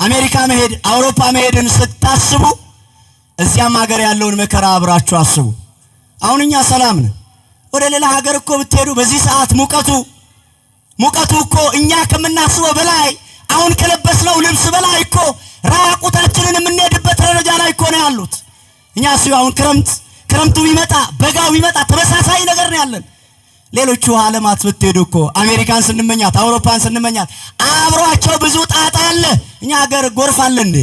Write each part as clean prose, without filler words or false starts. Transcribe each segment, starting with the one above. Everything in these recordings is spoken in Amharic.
አሜሪካ መሄድ አውሮፓ መሄድን ስታስቡ እዚያም ሀገር ያለውን መከራ አብራችሁ አስቡ። አሁን እኛ ሰላም ነን። ወደ ሌላ ሀገር እኮ ብትሄዱ በዚህ ሰዓት ሙቀቱ እኮ እኛ ከምናስበው በላይ አሁን ከለበስነው ልብስ በላይ እኮ ራቁታችንን የምንሄድበት ደረጃ ላይ እኮ ነው ያሉት። እኛ አሁን ክረምቱ ቢመጣ በጋው ቢመጣ ተመሳሳይ ነገር ነው ያለን። ሌሎቹ ዓለማት ብትሄዱ እኮ አሜሪካን ስንመኛት አውሮፓን ስንመኛት አብሯቸው ብዙ ጣጣ አለ። እኛ ሀገር ጎርፍ አለ እንዴ?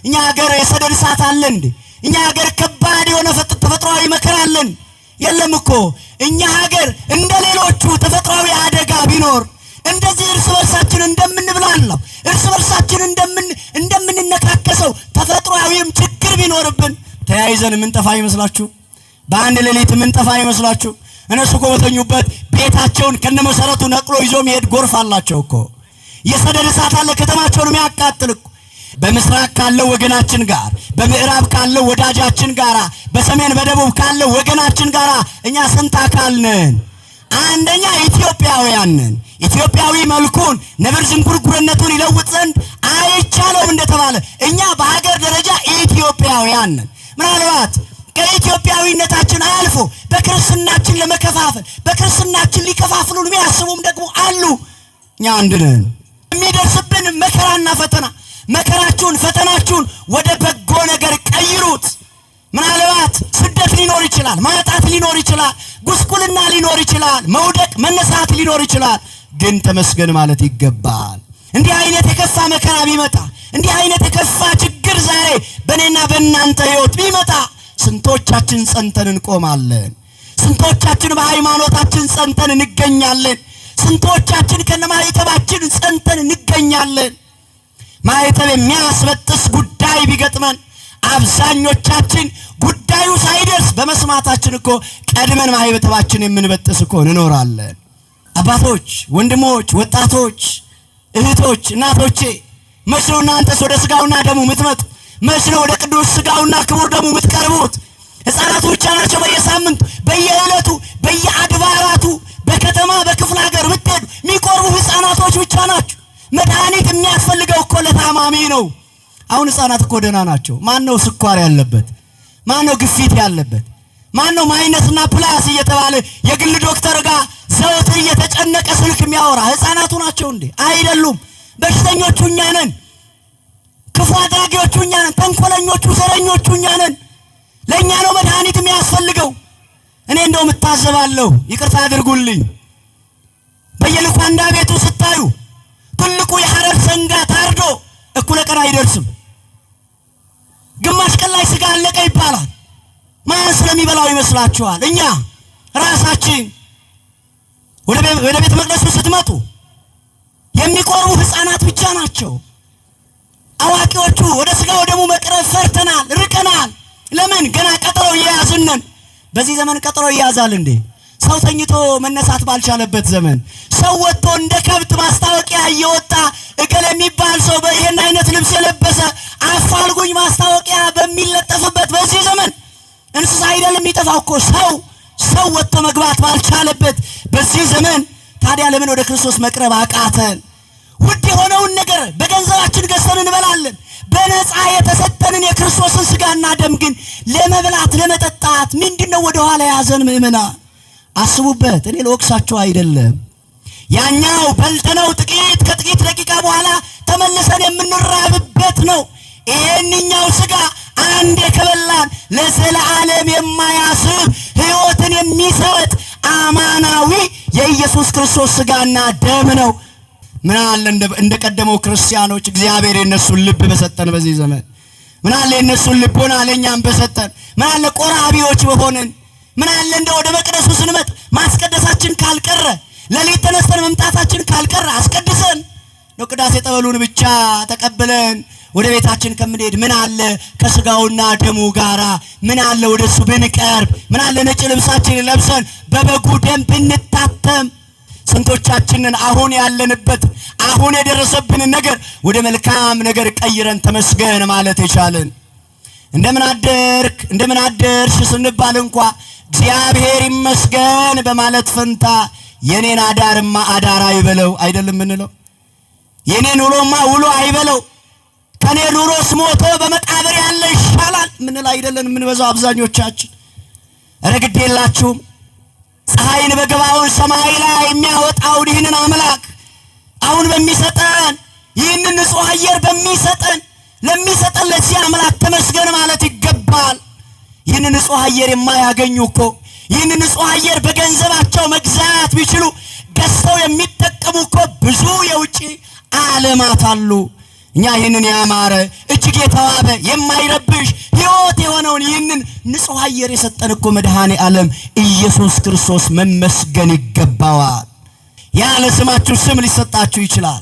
እኛ ሀገር የሰደድ እሳት አለ እንዴ? እኛ ሀገር ከባድ የሆነ ተፈጥሯዊ መከራ አለን? የለም እኮ እኛ ሀገር እንደ ሌሎቹ ተፈጥሯዊ አደጋ ቢኖር እንደዚህ እርስ በርሳችን እንደምንብላላው እርስ በርሳችን እንደምንነካከሰው ተፈጥሯዊም ችግር ቢኖርብን ተያይዘን ምን ጠፋ ይመስላችሁ? በአንድ ሌሊት ምን ጠፋ ይመስላችሁ? እነሱ እኮ በተኙበት ቤታቸውን ከነመሰረቱ ነቅሎ ይዞ መሄድ ጎርፍ አላቸው እኮ። የሰደድ እሳት አለ ከተማቸውን የሚያቃጥል እኮ። በምስራቅ ካለው ወገናችን ጋር፣ በምዕራብ ካለው ወዳጃችን ጋር፣ በሰሜን በደቡብ ካለው ወገናችን ጋር እኛ ስንት አካል ነን? አንደኛ ኢትዮጵያውያን ነን። ኢትዮጵያዊ መልኩን ነብር ዝንጉርጉርነቱን ይለውጥ ዘንድ አይቻለውም እንደተባለ እኛ በሀገር ደረጃ ኢትዮጵያውያን ነን። ምናልባት ከኢትዮጵያዊነታችን አልፎ በክርስትናችን ለመከፋፈል በክርስትናችን ሊከፋፍሉን የሚያስቡም ደግሞ አሉ። እኛ አንድ ነን። የሚደርስብን መከራና ፈተናችሁን ወደ በጎ ነገር ቀይሩት። ምናልባት ስደት ሊኖር ይችላል፣ ማጣት ሊኖር ይችላል፣ ጉስቁልና ሊኖር ይችላል፣ መውደቅ መነሳት ሊኖር ይችላል። ግን ተመስገን ማለት ይገባል። እንዲህ አይነት የከፋ መከራ ቢመጣ፣ እንዲህ አይነት የከፋ ችግር ዛሬ በእኔና በእናንተ ሕይወት ቢመጣ ስንቶቻችን ጸንተን እንቆማለን? ስንቶቻችን በሃይማኖታችን ጸንተን እንገኛለን? ስንቶቻችን ከነማይተባችን ጸንተን እንገኛለን? ማይተብ የሚያስበጥስ ጉዳይ ቢገጥመን አብዛኞቻችን ጉዳዩ ሳይደርስ በመስማታችን እኮ ቀድመን ማይተባችን የምንበጥስ እኮ እንኖራለን። አባቶች፣ ወንድሞች፣ ወጣቶች፣ እህቶች፣ እናቶቼ መች ነው እናንተስ ወደ ስጋውና ደሙ የምትመጡ? መች ነው ወደ ቅዱስ ስጋውና ክቡር ደሙ የምትቀርቡት? ሕፃናቱ ብቻ ናቸው በየሳምንቱ በየዕለቱ በየአድባራቱ በከተማ በክፍለ ሀገር ብትሄዱ የሚቆርቡ ሕፃናቶች ብቻ ናቸው። መድኃኒት የሚያስፈልገው እኮ ለታማሚ ነው። አሁን ሕፃናት እኮ ደህና ናቸው። ማን ነው ስኳር ያለበት? ማን ነው ግፊት ያለበት? ማን ነው ማይነስና ፕላስ እየተባለ የግል ዶክተር ጋር ዘወትር እየተጨነቀ ስልክ የሚያወራ? ሕፃናቱ ናቸው እንዴ? አይደሉም። በሽተኞቹ እኛ ነን። ክፉ አድራጊዎቹ እኛ ነን። ተንኮለኞቹ ዘረኞቹ እኛ ነን። ለእኛ ነው መድኃኒት የሚያስፈልገው። እኔ እንደውም እታዘባለሁ፣ ይቅርታ አድርጉልኝ። በየልኳንዳ ቤቱ ስታዩ ትልቁ የሐረር ሰንጋ ታርዶ እኩለ ቀን አይደርስም። ግማሽ ቀን ላይ ስጋ አለቀ ይባላል። ማን ስለሚበላው ይመስላችኋል? እኛ ራሳችን። ወደ ቤተ መቅደሱ ስትመጡ የሚቆርቡ ሕፃናት ብቻ ናቸው። አዋቂዎቹ ወደ ስጋ ወደሙ መቅረብ ፈርተናል፣ ርቀናል። ለምን? ገና ቀጠሮ እየያዝነን። በዚህ ዘመን ቀጠሮ ይያዛል እንዴ? ሰው ተኝቶ መነሳት ባልቻለበት ዘመን፣ ሰው ወጥቶ እንደ ከብት ማስታወቂያ እየወጣ እገሌ የሚባል ሰው በይሄን አይነት ልብስ የለበሰ አፋልጉኝ ማስታወቂያ በሚለጠፍበት በዚህ ዘመን እንስሳ አይደለም የሚጠፋው እኮ ሰው ወጥቶ መግባት ባልቻለበት በዚህ ዘመን ታዲያ ለምን ወደ ክርስቶስ መቅረብ አቃተን? ውድ የሆነውን ነገር በገንዘባችን ገዝተን እንበላለን። በነፃ የተሰጠንን የክርስቶስን ስጋና ደም ግን ለመብላት ለመጠጣት ምንድነው ወደ ኋላ ያዘን? ምእመና አስቡበት። እኔ ለወቅሳቸው አይደለም። ያኛው በልተነው ከጥቂት ደቂቃ በኋላ ተመልሰን የምንራብበት ነው። ይሄንኛው ስጋ አንድ ከበላን ለዘላለም የማያስብ ሕይወትን የሚሰጥ አማናዊ የኢየሱስ ክርስቶስ ስጋና ደም ነው። ምን አለ እንደቀደመው ክርስቲያኖች እግዚአብሔር የነሱን ልብ በሰጠን በዚህ ዘመን። ምን አለ የነሱን ልቦና ለኛም በሰጠን። ምን አለ ቆራቢዎች በሆነን። ምን አለ እንደው ወደ መቅደሱ ስንመጥ ማስቀደሳችን ካልቀረ ለሊት ተነስተን መምጣታችን ካልቀረ አስቀድሰን ነው ቅዳሴ ጠበሉን ብቻ ተቀብለን ወደ ቤታችን ከምንሄድ ምን አለ ከስጋውና ደሙ ጋራ ምን አለ ወደሱ ብንቀርብ። ምን አለ ነጭ ልብሳችንን ለብሰን በበጉ ደም ብንታተም። ስንቶቻችንን አሁን ያለንበት አሁን የደረሰብንን ነገር ወደ መልካም ነገር ቀይረን ተመስገን ማለት የቻለን። እንደምን አደርሽ ስንባል እንኳ እግዚአብሔር ይመስገን በማለት ፈንታ የኔን አዳርማ አዳር አይበለው አይደለም ምንለው? የኔን ውሎማ ውሎ አይበለው። ከኔ ኑሮስ ሞቶ በመቃብር ያለ ይሻላል ምን ላይ አይደለን ምን በዛው አብዛኞቻችን። ረግድ የላችሁም ፀሐይን በገባውን ሰማይ ላይ የሚያወጣውን ይህንን አምላክ አሁን በሚሰጠን ይህንን ንጹህ አየር በሚሰጠን ለሚሰጠን ለዚህ አምላክ ተመስገን ማለት ይገባል። ይህንን ንጹህ አየር የማያገኙ እኮ ይህንን ንጹህ አየር በገንዘባቸው መግዛት ቢችሉ ገዝተው የሚጠቀሙ እኮ ብዙ የውጪ ዓለማት አሉ። እኛ ይህንን ያማረ እጅግ የተዋበ የማይረብሽ ሕይወት የሆነውን ይህንን ንጹህ አየር የሰጠን እኮ መድኃኔ ዓለም ኢየሱስ ክርስቶስ መመስገን ይገባዋል። ያለ ስማችሁ ስም ሊሰጣችሁ ይችላል።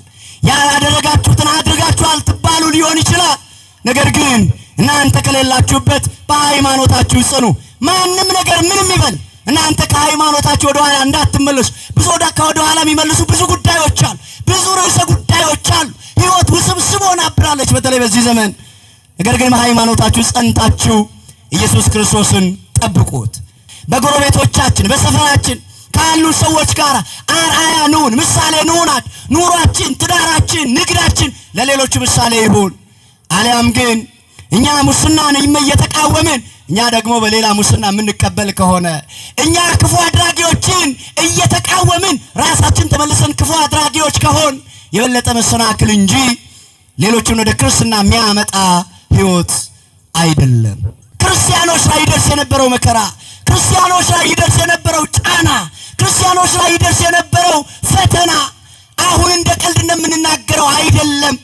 ያላደረጋችሁትን አድርጋችኋል ትባሉ ሊሆን ይችላል። ነገር ግን እናንተ ከሌላችሁበት በሃይማኖታችሁ ጽኑ። ማንም ነገር ምንም ይበል እናንተ ከሃይማኖታችሁ ወደ ኋላ እንዳትመለሱ። ብዙ ወደ ኋላ የሚመልሱ ብዙ ጉዳዮች አሉ። ብዙ ርዕሰ ጉዳዮች አሉ። ሕይወት ውስብስብ ሆናብራለች በተለይ በዚህ ዘመን። ነገር ግን በሃይማኖታችሁ ጸንታችሁ ኢየሱስ ክርስቶስን ጠብቁት። በጎረቤቶቻችን በሰፈራችን ካሉ ሰዎች ጋር አርአያ ንሁን፣ ምሳሌ ንሁናት። ኑሯችን፣ ትዳራችን፣ ንግዳችን ለሌሎች ምሳሌ ይሁን። አሊያም ግን እኛ ሙስናን እየተቃወምን እኛ ደግሞ በሌላ ሙስና የምንቀበል ከሆነ እኛ ክፉ አድራጊዎችን እየተቃወምን ራሳችን ተመልሰን ክፉ አድራጊዎች ከሆን የበለጠ መሰናክል እንጂ ሌሎችን ወደ ክርስትና የሚያመጣ ሕይወት አይደለም። ክርስቲያኖች ላይ ይደርስ የነበረው መከራ፣ ክርስቲያኖች ላይ ይደርስ የነበረው ጫና፣ ክርስቲያኖች ላይ ይደርስ የነበረው ፈተና አሁን እንደ ቀልድ እንደምንናገረው አይደለም።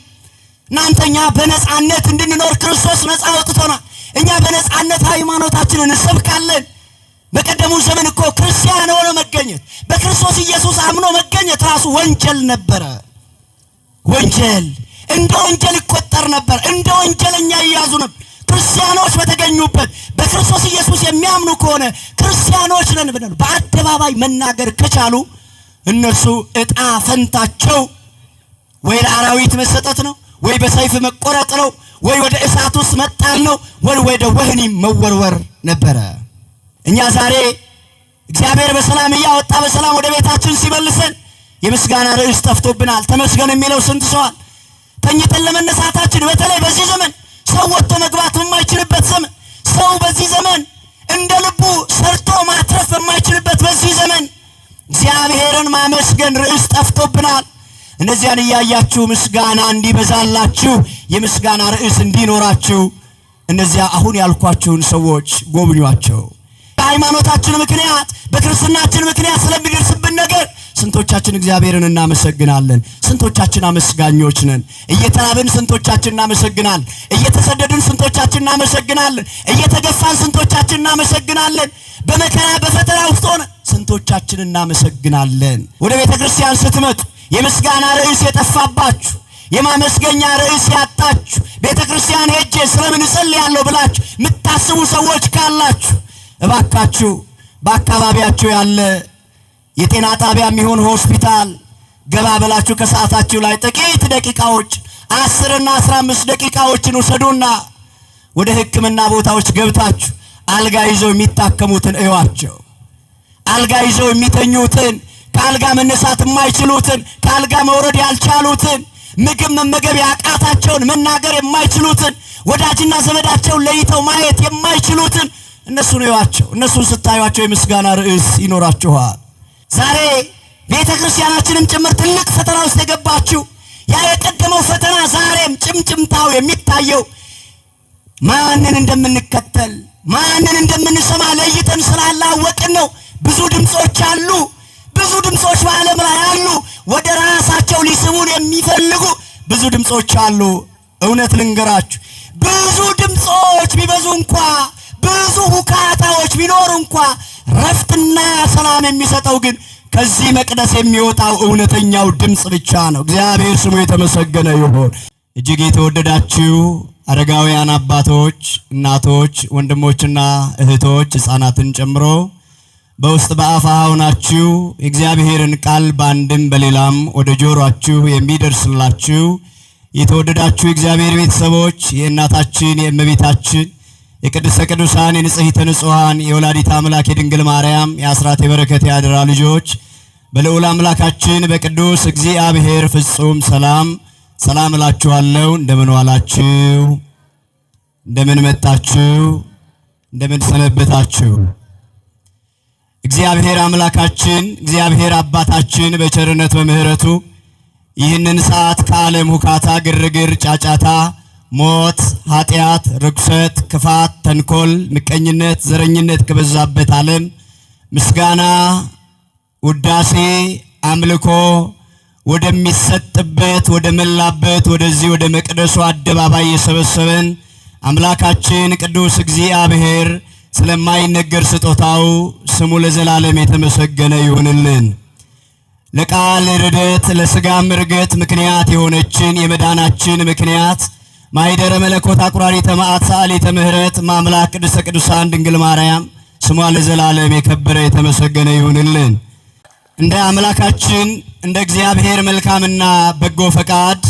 እናንተኛ በነጻነት እንድንኖር ክርስቶስ ነጻ አውጥቶናል። እኛ በነጻነት ሃይማኖታችንን እንሰብካለን። በቀደሙ ዘመን እኮ ክርስቲያን ሆኖ መገኘት በክርስቶስ ኢየሱስ አምኖ መገኘት ራሱ ወንጀል ነበረ። ወንጀል እንደ ወንጀል ይቆጠር ነበር። እንደ ወንጀለኛ ይያዙ ነበር። ክርስቲያኖች በተገኙበት በክርስቶስ ኢየሱስ የሚያምኑ ከሆነ ክርስቲያኖች ነን ብለው በአደባባይ መናገር ከቻሉ እነሱ ዕጣ ፈንታቸው ወይ ለአራዊት መሰጠት ነው፣ ወይ በሰይፍ መቆረጥ ነው፣ ወይ ወደ እሳት ውስጥ መጣል ነው፣ ወይ ወደ ወህኒ መወርወር ነበረ። እኛ ዛሬ እግዚአብሔር በሰላም እያወጣ በሰላም ወደ ቤታችን ሲመልሰን የምስጋና ርዕስ ጠፍቶብናል። ተመስገን የሚለው ስንት ሰዋል? ተኝተን ለመነሳታችን በተለይ በዚህ ዘመን ሰው ወጥቶ መግባት በማይችልበት ዘመን፣ ሰው በዚህ ዘመን እንደ ልቡ ሰርቶ ማትረፍ በማይችልበት በዚህ ዘመን እግዚአብሔርን ማመስገን ርዕስ ጠፍቶብናል። እነዚያን እያያችሁ ምስጋና እንዲበዛላችሁ የምስጋና ርዕስ እንዲኖራችሁ እነዚያ አሁን ያልኳችሁን ሰዎች ጎብኟቸው። በሃይማኖታችን ምክንያት በክርስትናችን ምክንያት ስለሚደርስብን ነገር ስንቶቻችን እግዚአብሔርን እናመሰግናለን? ስንቶቻችን አመስጋኞች ነን? እየተራብን ስንቶቻችን እናመሰግናለን? እየተሰደድን ስንቶቻችን እናመሰግናለን? እየተገፋን ስንቶቻችን እናመሰግናለን? በመከራ በፈተና ውስጥ ሆነ ስንቶቻችን እናመሰግናለን? ወደ ቤተ ክርስቲያን ስትመጡ የምስጋና ርዕስ የጠፋባችሁ፣ የማመስገኛ ርዕስ ያጣችሁ፣ ቤተ ክርስቲያን ሄጄ ስለምን እጸልያለሁ ብላችሁ የምታስቡ ሰዎች ካላችሁ እባካችሁ በአካባቢያችሁ ያለ የጤና ጣቢያ የሚሆን ሆስፒታል ገባ ብላችሁ ከሰዓታችሁ ላይ ጥቂት ደቂቃዎች 10 እና 15 ደቂቃዎችን ውሰዱና ወደ ሕክምና ቦታዎች ገብታችሁ አልጋ ይዘው የሚታከሙትን እዩዋቸው። አልጋ ይዘው የሚተኙትን፣ ከአልጋ መነሳት የማይችሉትን፣ ከአልጋ መውረድ ያልቻሉትን፣ ምግብ መመገብ ያቃታቸውን፣ መናገር የማይችሉትን፣ ወዳጅና ዘመዳቸውን ለይተው ማየት የማይችሉትን እነሱን እዩዋቸው። እነሱን ስታዩዋቸው የምስጋና ርዕስ ይኖራችኋል። ዛሬ ቤተ ክርስቲያናችንም ጭምር ትልቅ ፈተና ውስጥ የገባችው ያ የቀደመው ፈተና ዛሬም ጭምጭምታው የሚታየው ማንን እንደምንከተል ማንን እንደምንሰማ ለይተን ስላላወቅን ነው። ብዙ ድምጾች አሉ። ብዙ ድምጾች በዓለም ላይ አሉ። ወደ ራሳቸው ሊስቡን የሚፈልጉ ብዙ ድምጾች አሉ። እውነት ልንገራችሁ፣ ብዙ ድምጾች ቢበዙ እንኳ ብዙ ሁካታዎች ቢኖር እንኳ ረፍትና ሰላም የሚሰጠው ግን ከዚህ መቅደስ የሚወጣው እውነተኛው ድምጽ ብቻ ነው። እግዚአብሔር ስሙ የተመሰገነ ይሁን። እጅግ የተወደዳችሁ አረጋውያን አባቶች፣ እናቶች፣ ወንድሞችና እህቶች ሕፃናትን ጨምሮ በውስጥ በአፋ ሆናችሁ የእግዚአብሔርን ቃል በአንድም በሌላም ወደ ጆሮአችሁ የሚደርስላችሁ የተወደዳችሁ የእግዚአብሔር ቤተሰቦች የእናታችን የእመቤታችን የቅድስተ ቅዱሳን የንጽሕተ ንጹሐን የወላዲተ አምላክ የድንግል ማርያም የአስራት የበረከት ያደራ ልጆች በልዑል አምላካችን በቅዱስ እግዚአብሔር ፍጹም ሰላም ሰላም እላችኋለሁ። እንደምን ዋላችሁ? እንደምን መጣችሁ? እንደምን ሰነበታችሁ? እግዚአብሔር አምላካችን እግዚአብሔር አባታችን በቸርነት በምህረቱ ይህንን ሰዓት ከዓለም ሁካታ፣ ግርግር፣ ጫጫታ፣ ሞት፣ ኃጢአት፣ ርኩሰት፣ ክፋት፣ ተንኮል፣ ምቀኝነት፣ ዘረኝነት ከበዛበት ዓለም ምስጋና፣ ውዳሴ፣ አምልኮ ወደሚሰጥበት ወደ መላበት ወደዚህ ወደ መቅደሱ አደባባይ የሰበሰበን አምላካችን ቅዱስ እግዚአብሔር ስለማይነገር ስጦታው ስሙ ለዘላለም የተመሰገነ ይሁንልን። ለቃል ርደት ለሥጋም ርገት ምክንያት የሆነችን የመዳናችን ምክንያት ማይደረ መለኮት አቁራሪተ መዓት ሰዓሊተ ምሕረት ማምላክ ቅድስተ ቅዱሳን ድንግል ማርያም ስሟ ለዘላለም የከበረ የተመሰገነ ይሁንልን። እንደ አምላካችን እንደ እግዚአብሔር መልካምና በጎ ፈቃድ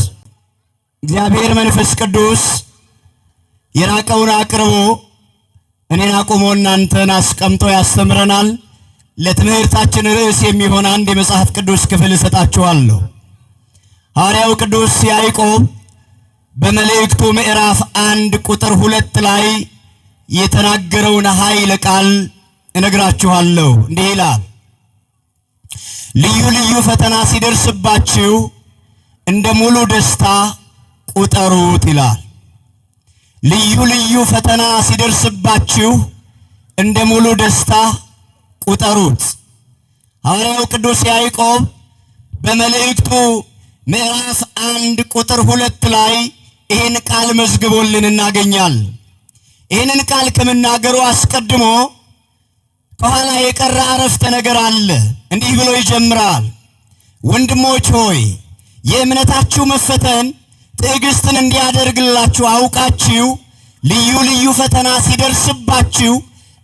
እግዚአብሔር መንፈስ ቅዱስ የራቀውን አቅርቦ እኔን አቁሞ እናንተን አስቀምጦ ያስተምረናል። ለትምህርታችን ርዕስ የሚሆን አንድ የመጽሐፍ ቅዱስ ክፍል እሰጣችኋለሁ። ሐዋርያው ቅዱስ ያዕቆብ በመልእክቱ ምዕራፍ 1 ቁጥር 2 ላይ የተናገረውን ኃይለ ቃል እነግራችኋለሁ። እንዲህ ይላል፣ ልዩ ልዩ ፈተና ሲደርስባችሁ እንደ ሙሉ ደስታ ቁጠሩት ይላል። ልዩ ልዩ ፈተና ሲደርስባችሁ እንደ ሙሉ ደስታ ቁጠሩት። ሐዋርያው ቅዱስ ያዕቆብ በመልእክቱ ምዕራፍ 1 ቁጥር 2 ላይ ይህን ቃል መዝግቦልን እናገኛለን። ይህንን ቃል ከመናገሩ አስቀድሞ ከኋላ የቀረ አረፍተ ነገር አለ። እንዲህ ብሎ ይጀምራል፣ ወንድሞች ሆይ የእምነታችሁ መፈተን ትዕግስትን እንዲያደርግላችሁ አውቃችሁ ልዩ ልዩ ፈተና ሲደርስባችሁ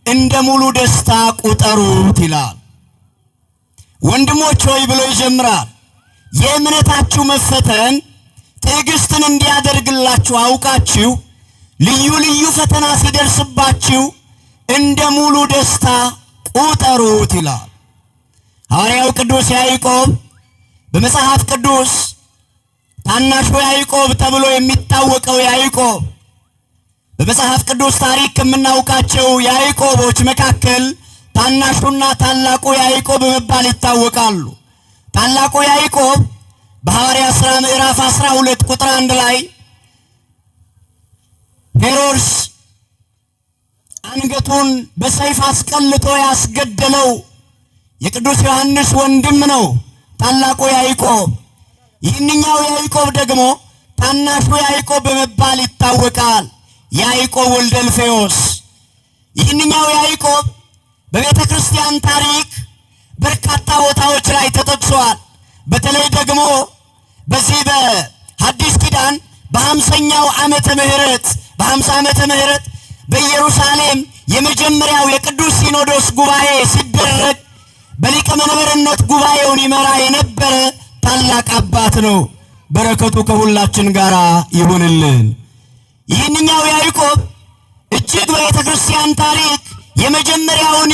እንደ ሙሉ ደስታ ቁጠሩት ይላል። ወንድሞች ሆይ ብሎ ይጀምራል። የእምነታችሁ መፈተን ትዕግስትን እንዲያደርግላችሁ አውቃችሁ ልዩ ልዩ ፈተና ሲደርስባችሁ እንደ ሙሉ ደስታ ቁጠሩት ይላል። ሐዋርያው ቅዱስ ያዕቆብ በመጽሐፍ ቅዱስ ታናሹ ያዕቆብ ተብሎ የሚታወቀው ያዕቆብ በመጽሐፍ ቅዱስ ታሪክ ከምናውቃቸው ያዕቆቦች መካከል ታናሹና ታላቁ ያዕቆብ በመባል ይታወቃሉ። ታላቁ ያዕቆብ በሐዋርያት ሥራ ምዕራፍ 12 ቁጥር 1 ላይ ሄሮድስ አንገቱን በሰይፍ አስቀልቶ ያስገደለው የቅዱስ ዮሐንስ ወንድም ነው ታላቁ ያዕቆብ። ይህንኛው ያዕቆብ ደግሞ ታናሹ ያዕቆብ በመባል ይታወቃል። ያዕቆብ ወልደ እልፌዎስ። ይህንኛው ያዕቆብ በቤተ ክርስቲያን ታሪክ በርካታ ቦታዎች ላይ ተጠቅሷል። በተለይ ደግሞ በዚህ በሐዲስ ኪዳን በ50ኛው ዓመተ ምህረት በ50 ዓመተ ምህረት በኢየሩሳሌም የመጀመሪያው የቅዱስ ሲኖዶስ ጉባኤ ሲደረግ በሊቀ መንበርነት ጉባኤውን ይመራ የነበረ ታላቅ አባት ነው። በረከቱ ከሁላችን ጋር ይሁንልን። ይህንኛው ያዕቆብ እጅግ በቤተ ክርስቲያን ታሪክ የመጀመሪያውን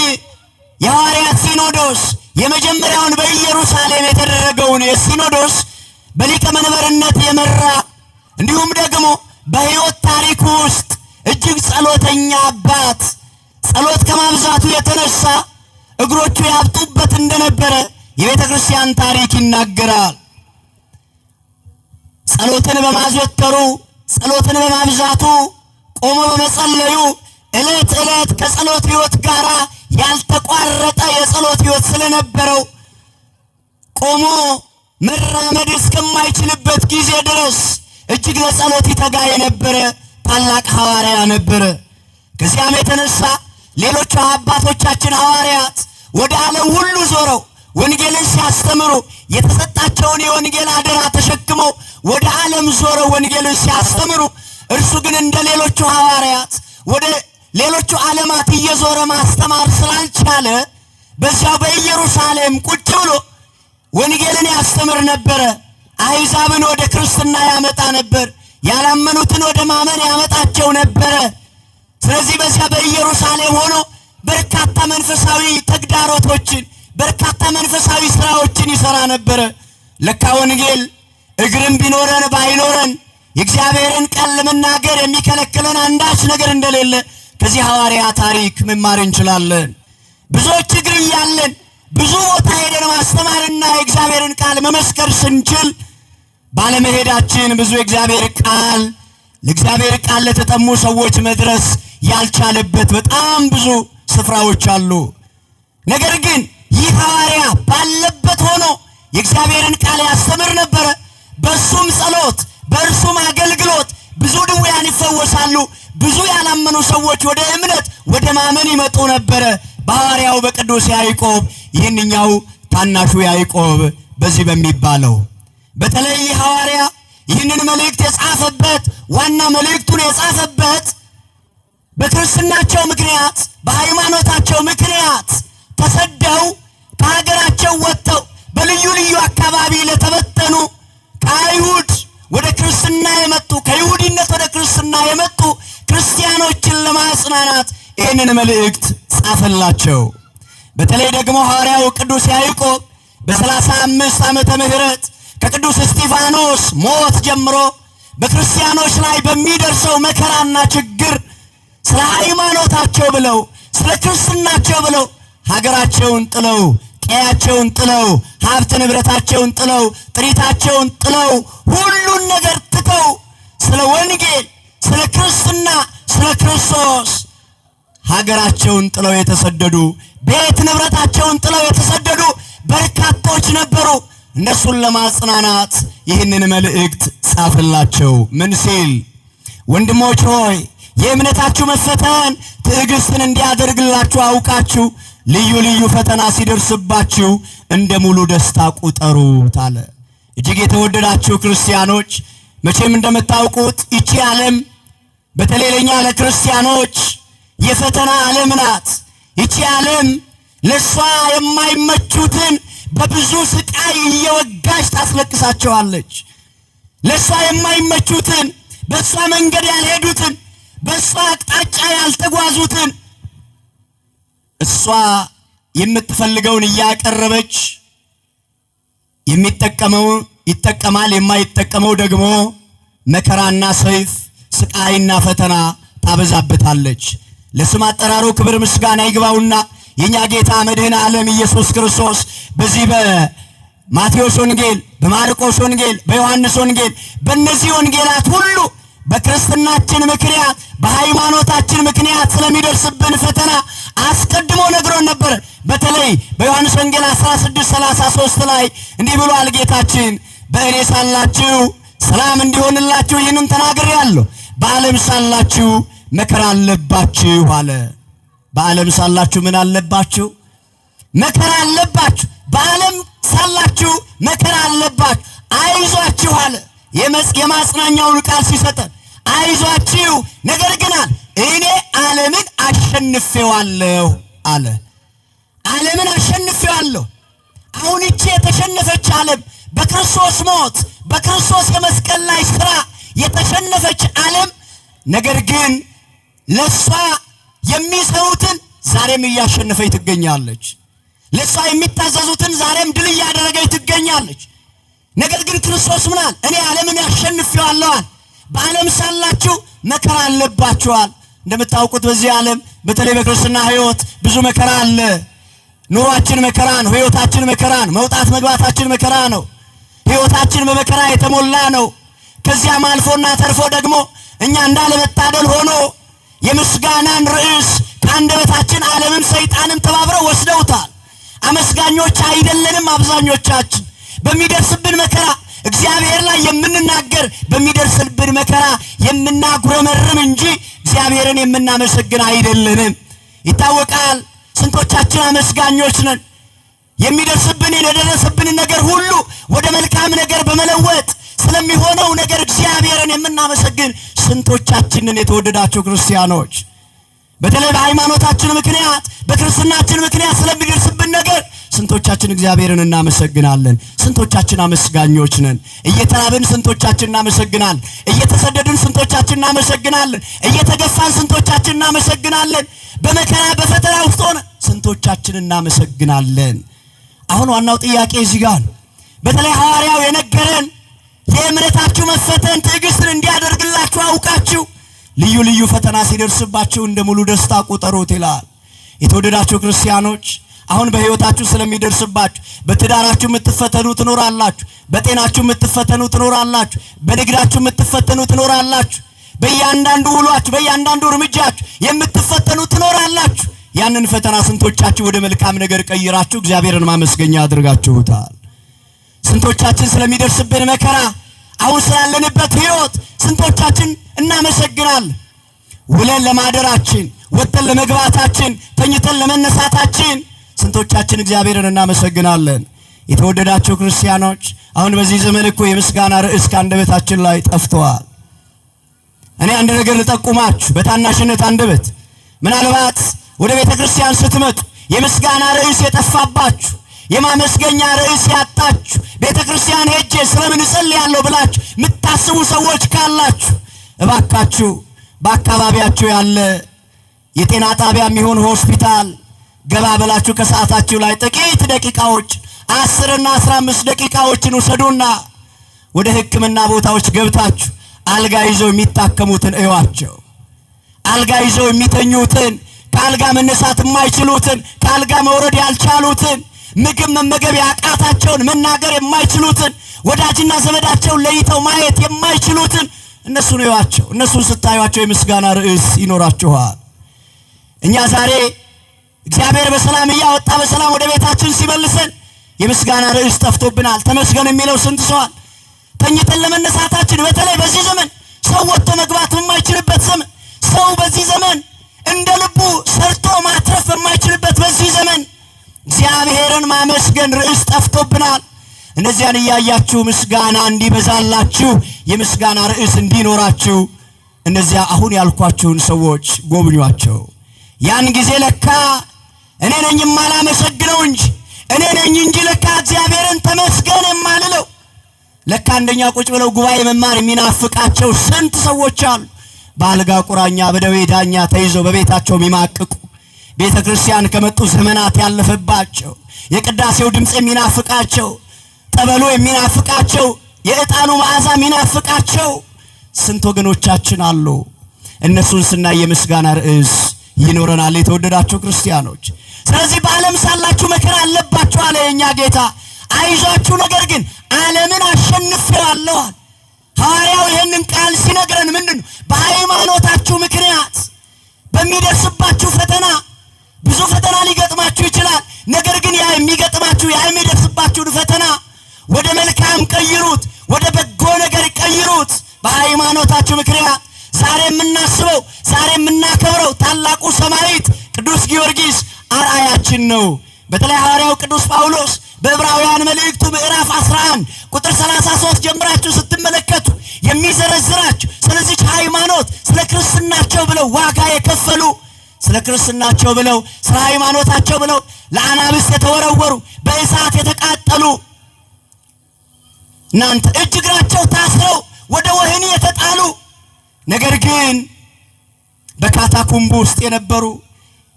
የሐዋርያት ሲኖዶስ የመጀመሪያውን በኢየሩሳሌም የተደረገውን የሲኖዶስ በሊቀ መንበርነት የመራ እንዲሁም ደግሞ በሕይወት ታሪክ ውስጥ እጅግ ጸሎተኛ አባት፣ ጸሎት ከማብዛቱ የተነሳ እግሮቹ ያብጡበት እንደነበረ የቤተ ክርስቲያን ታሪክ ይናገራል። ጸሎትን በማዘወተሩ ጸሎትን በማብዛቱ ቆሞ በመጸለዩ ዕለት ዕለት ከጸሎት ሕይወት ጋር ያልተቋረጠ የጸሎት ሕይወት ስለነበረው ቆሞ መራመድ እስከማይችልበት ጊዜ ድረስ እጅግ ለጸሎት ይተጋ የነበረ ታላቅ ሐዋርያ ነበረ። ከዚያም የተነሳ ሌሎች አባቶቻችን ሐዋርያት ወደ ዓለም ሁሉ ዞረው ወንጌልን ሲያስተምሩ የተሰጣቸውን የወንጌል አደራ ተሸክመው ወደ ዓለም ዞረው ወንጌልን ሲያስተምሩ፣ እርሱ ግን እንደ ሌሎቹ ሐዋርያት ወደ ሌሎቹ ዓለማት እየዞረ ማስተማር ስላልቻለ በዚያው በኢየሩሳሌም ቁጭ ብሎ ወንጌልን ያስተምር ነበረ። አሕዛብን ወደ ክርስትና ያመጣ ነበር። ያላመኑትን ወደ ማመን ያመጣቸው ነበረ። ስለዚህ በዚያ በኢየሩሳሌም ሆኖ በርካታ መንፈሳዊ ተግዳሮቶችን በርካታ መንፈሳዊ ስራዎችን ይሰራ ነበረ። ለካ ወንጌል እግርም ቢኖረን ባይኖረን የእግዚአብሔርን ቃል ለመናገር የሚከለክለን አንዳች ነገር እንደሌለ ከዚህ ሐዋርያ ታሪክ መማር እንችላለን። ብዙዎች እግር እያለን ብዙ ቦታ ሄደን ማስተማርና የእግዚአብሔርን ቃል መመስከር ስንችል ባለመሄዳችን ብዙ የእግዚአብሔር ቃል ለእግዚአብሔር ቃል ለተጠሙ ሰዎች መድረስ ያልቻለበት በጣም ብዙ ስፍራዎች አሉ። ነገር ግን ይህ ሐዋርያ ባለበት ሆኖ የእግዚአብሔርን ቃል ያስተምር ነበረ። በሱም ጸሎት በእርሱም አገልግሎት ብዙ ድውያን ይፈወሳሉ። ብዙ ያላመኑ ሰዎች ወደ እምነት ወደ ማመን ይመጡ ነበረ። በሐዋርያው በቅዱስ ያዕቆብ ይህንኛው ታናሹ ያዕቆብ በዚህ በሚባለው በተለይ ሐዋርያ ይህንን መልእክት የጻፈበት ዋና መልእክቱን የጻፈበት በክርስትናቸው ምክንያት በሃይማኖታቸው ምክንያት ተሰደው ከሀገራቸው ወጥተው በልዩ ልዩ አካባቢ ለተበተኑ ከአይሁድ ወደ ክርስትና የመጡ ከይሁዲነት ወደ ክርስትና የመጡ ክርስቲያኖችን ለማጽናናት ይህንን መልእክት ጻፈላቸው። በተለይ ደግሞ ሐዋርያው ቅዱስ ያዕቆብ በ35 ዓመተ ምህረት ከቅዱስ እስጢፋኖስ ሞት ጀምሮ በክርስቲያኖች ላይ በሚደርሰው መከራና ችግር ስለ ሃይማኖታቸው ብለው ስለ ክርስትናቸው ብለው ሀገራቸውን ጥለው ቀያቸውን ጥለው ሀብት ንብረታቸውን ጥለው ጥሪታቸውን ጥለው ሁሉን ነገር ትተው ስለ ወንጌል ስለ ክርስትና ስለ ክርስቶስ ሀገራቸውን ጥለው የተሰደዱ ቤት ንብረታቸውን ጥለው የተሰደዱ በርካቶች ነበሩ። እነሱን ለማጽናናት ይህንን መልእክት ጻፈላቸው። ምን ሲል? ወንድሞች ሆይ የእምነታችሁ መፈተን ትዕግስትን እንዲያደርግላችሁ አውቃችሁ ልዩ ልዩ ፈተና ሲደርስባችሁ እንደ ሙሉ ደስታ ቁጠሩት አለ። እጅግ የተወደዳችሁ ክርስቲያኖች መቼም እንደምታውቁት ይቺ ዓለም በተለይ ለኛ ለክርስቲያኖች የፈተና ዓለም ናት። ይቺ ዓለም ለሷ የማይመቹትን በብዙ ስቃይ እየወጋች ታስለቅሳቸዋለች። ለሷ የማይመቹትን በሷ መንገድ ያልሄዱትን በሷ አቅጣጫ ያልተጓዙትን እሷ የምትፈልገውን እያቀረበች የሚጠቀመው ይጠቀማል፣ የማይጠቀመው ደግሞ መከራና ሰይፍ ስቃይና ፈተና ታበዛበታለች። ለስም አጠራሩ ክብር ምስጋና ይግባውና የኛ ጌታ መድኃኔ ዓለም ኢየሱስ ክርስቶስ በዚህ በማቴዎስ ወንጌል፣ በማርቆስ ወንጌል፣ በዮሐንስ ወንጌል በእነዚህ ወንጌላት ሁሉ በክርስትናችን ምክንያት በሃይማኖታችን ምክንያት ስለሚደርስብን ፈተና አስቀድሞ ነግሮን ነበር። በተለይ በዮሐንስ ወንጌል 16:33 ላይ እንዲህ ብሏል ጌታችን፣ በእኔ ሳላችሁ ሰላም እንዲሆንላችሁ ይህንን ተናግሬአለሁ፣ በዓለም ሳላችሁ መከራ አለባችሁ አለ። በዓለም ሳላችሁ ምን አለባችሁ? መከራ አለባችሁ። በዓለም ሳላችሁ መከራ አለባችሁ፣ አይዟችሁ አለ። የማጽናኛውን ቃል ሲሰጠን አይዟችሁ፣ ነገር ግን እኔ ዓለምን አሸንፌዋለሁ አለ። ዓለምን አሸንፌዋለሁ። አሁን እቺ የተሸነፈች ዓለም በክርስቶስ ሞት በክርስቶስ የመስቀል ላይ ሥራ የተሸነፈች ዓለም ነገር ግን ለሷ የሚሰሩትን ዛሬም እያሸነፈች ትገኛለች። ለሷ የሚታዘዙትን ዛሬም ድል እያደረገች ትገኛለች። ነገር ግን ክርስቶስ ምናል? እኔ ዓለምን አሸንፌዋለሁ። በዓለም ሳላችሁ መከራ አለባችኋል። እንደምታውቁት በዚህ ዓለም በተለይ በክርስትና ሕይወት ብዙ መከራ አለ። ኑሯችን መከራ ነው። ሕይወታችን መከራ ነው። መውጣት መግባታችን መከራ ነው። ሕይወታችን በመከራ የተሞላ ነው። ከዚያም አልፎና ተርፎ ደግሞ እኛ እንዳለመታደል ሆኖ የምስጋናን ርዕስ ከአንደበታችን ዓለምም ሰይጣንም ተባብረው ወስደውታል። አመስጋኞች አይደለንም አብዛኞቻችን። በሚደርስብን መከራ እግዚአብሔር ላይ የምንናገር፣ በሚደርስብን መከራ የምናጉረመርም እንጂ እግዚአብሔርን የምናመሰግን አይደለንም። ይታወቃል። ስንቶቻችን አመስጋኞች ነን? የሚደርስብን የደረሰብንን ነገር ሁሉ ወደ መልካም ነገር በመለወጥ ስለሚሆነው ነገር እግዚአብሔርን የምናመሰግን ስንቶቻችንን? የተወደዳችሁ ክርስቲያኖች በተለይ በሃይማኖታችን ምክንያት በክርስትናችን ምክንያት ስለሚደርስብን ነገር ስንቶቻችን እግዚአብሔርን እናመሰግናለን? ስንቶቻችን አመስጋኞች ነን? እየተራብን ስንቶቻችን እናመሰግናለን? እየተሰደድን ስንቶቻችን እናመሰግናለን? እየተገፋን ስንቶቻችን እናመሰግናለን? በመከራ በፈተና ውስጥ ሆነ ስንቶቻችን እናመሰግናለን? አሁን ዋናው ጥያቄ እዚህ ጋር ነው። በተለይ ሐዋርያው የነገረን የእምነታችሁ መፈተን ትዕግስትን እንዲያደርግላችሁ አውቃችሁ ልዩ ልዩ ፈተና ሲደርስባችሁ እንደ ሙሉ ደስታ ቁጠሩት ይላል። የተወደዳችሁ ክርስቲያኖች አሁን በሕይወታችሁ ስለሚደርስባችሁ በትዳራችሁ የምትፈተኑ ትኖራላችሁ፣ በጤናችሁ የምትፈተኑ ትኖራላችሁ፣ በንግዳችሁ የምትፈተኑ ትኖራላችሁ፣ በእያንዳንዱ ውሏችሁ በእያንዳንዱ እርምጃችሁ የምትፈተኑ ትኖራላችሁ። ያንን ፈተና ስንቶቻችሁ ወደ መልካም ነገር ቀይራችሁ እግዚአብሔርን ማመስገኛ አድርጋችሁታል? ስንቶቻችን ስለሚደርስብን መከራ አሁን ስላለንበት ሕይወት ስንቶቻችን እናመሰግናለን? ውለን ለማደራችን፣ ወጥተን ለመግባታችን፣ ተኝተን ለመነሳታችን ስንቶቻችን እግዚአብሔርን እናመሰግናለን? የተወደዳችሁ ክርስቲያኖች አሁን በዚህ ዘመን እኮ የምስጋና ርዕስ ከአንደበታችን ላይ ጠፍቷል። እኔ አንድ ነገር ልጠቁማችሁ በታናሽነት አንደበት ምናልባት ወደ ቤተ ክርስቲያን ስትመጡ የምስጋና ርዕስ የጠፋባችሁ የማመስገኛ ርዕስ ያጣችሁ ቤተ ክርስቲያን ሄጄ ስለምን እጸልያለሁ ብላችሁ የምታስቡ ሰዎች ካላችሁ እባካችሁ በአካባቢያችሁ ያለ የጤና ጣቢያም ይሁን ሆስፒታል ገባ ብላችሁ ከሰዓታችሁ ላይ ጥቂት ደቂቃዎች 10 እና 15 ደቂቃዎችን ውሰዱና ወደ ሕክምና ቦታዎች ገብታችሁ አልጋ ይዘው የሚታከሙትን እዩዋቸው። አልጋ ይዘው የሚተኙትን፣ ከአልጋ መነሳት የማይችሉትን፣ ከአልጋ መውረድ ያልቻሉትን፣ ምግብ መመገብ ያቃታቸውን፣ መናገር የማይችሉትን፣ ወዳጅና ዘመዳቸውን ለይተው ማየት የማይችሉትን እነሱን እዩዋቸው። እነሱን ስታዩዋቸው የምስጋና ርዕስ ይኖራችኋል። እኛ ዛሬ እግዚአብሔር በሰላም እያወጣ በሰላም ወደ ቤታችን ሲመልሰን የምስጋና ርዕስ ጠፍቶብናል። ተመስገን የሚለው ስንት ሰዋል? ተኝተን ለመነሳታችን በተለይ በዚህ ዘመን ሰው ወጥቶ መግባት በማይችልበት ዘመን፣ ሰው በዚህ ዘመን እንደ ልቡ ሰርቶ ማትረፍ በማይችልበት በዚህ ዘመን እግዚአብሔርን ማመስገን ርዕስ ጠፍቶብናል። እነዚያን እያያችሁ ምስጋና እንዲበዛላችሁ የምስጋና ርዕስ እንዲኖራችሁ እነዚያ አሁን ያልኳችሁን ሰዎች ጎብኟቸው። ያን ጊዜ ለካ እኔ ነኝ የማላመሰግነው እንጂ እኔ ነኝ እንጂ ለካ እግዚአብሔርን ተመስገን የማልለው። ለካ አንደኛ ቁጭ ብለው ጉባኤ መማር የሚናፍቃቸው ስንት ሰዎች አሉ። በአልጋ ቁራኛ በደዌ ዳኛ ተይዘው በቤታቸው የሚማቅቁ ቤተ ክርስቲያን ከመጡ ዘመናት ያለፈባቸው የቅዳሴው ድምፅ የሚናፍቃቸው፣ ጠበሉ የሚናፍቃቸው፣ የዕጣኑ መዓዛ የሚናፍቃቸው ስንት ወገኖቻችን አሉ። እነሱን ስናይ የምስጋና ርዕስ ይኖረናል። የተወደዳችሁ ክርስቲያኖች ስለዚህ በዓለም ሳላችሁ መከራ አለባችሁ አለ የኛ ጌታ። አይዟችሁ ነገር ግን ዓለምን አሸንፌዋለሁ። ሐዋርያው ይህንን ቃል ሲነግረን ምንድነው? በሃይማኖታችሁ ምክንያት በሚደርስባችሁ ፈተና ብዙ ፈተና ሊገጥማችሁ ይችላል። ነገር ግን ያ የሚገጥማችሁ ያ የሚደርስባችሁን ፈተና ወደ መልካም ቀይሩት፣ ወደ በጎ ነገር ቀይሩት። በሃይማኖታችሁ ምክንያት ዛሬ የምናስበው ዛሬ የምናከብረው ታላቁ ሰማዕት ቅዱስ ጊዮርጊስ አርአያችን ነው። በተለይ ሐዋርያው ቅዱስ ጳውሎስ በዕብራውያን መልእክቱ ምዕራፍ 11 ቁጥር 33 ጀምራችሁ ስትመለከቱ የሚዘረዝራችሁ ስለዚህ ሃይማኖት ስለ ክርስትናቸው ብለው ዋጋ የከፈሉ ስለ ክርስትናቸው ብለው ስለ ሃይማኖታቸው ብለው ለአናብስት የተወረወሩ በእሳት የተቃጠሉ እናንተ እጅ እግራቸው ታስረው ወደ ወህኒ የተጣሉ ነገር ግን በካታኩምብ ውስጥ የነበሩ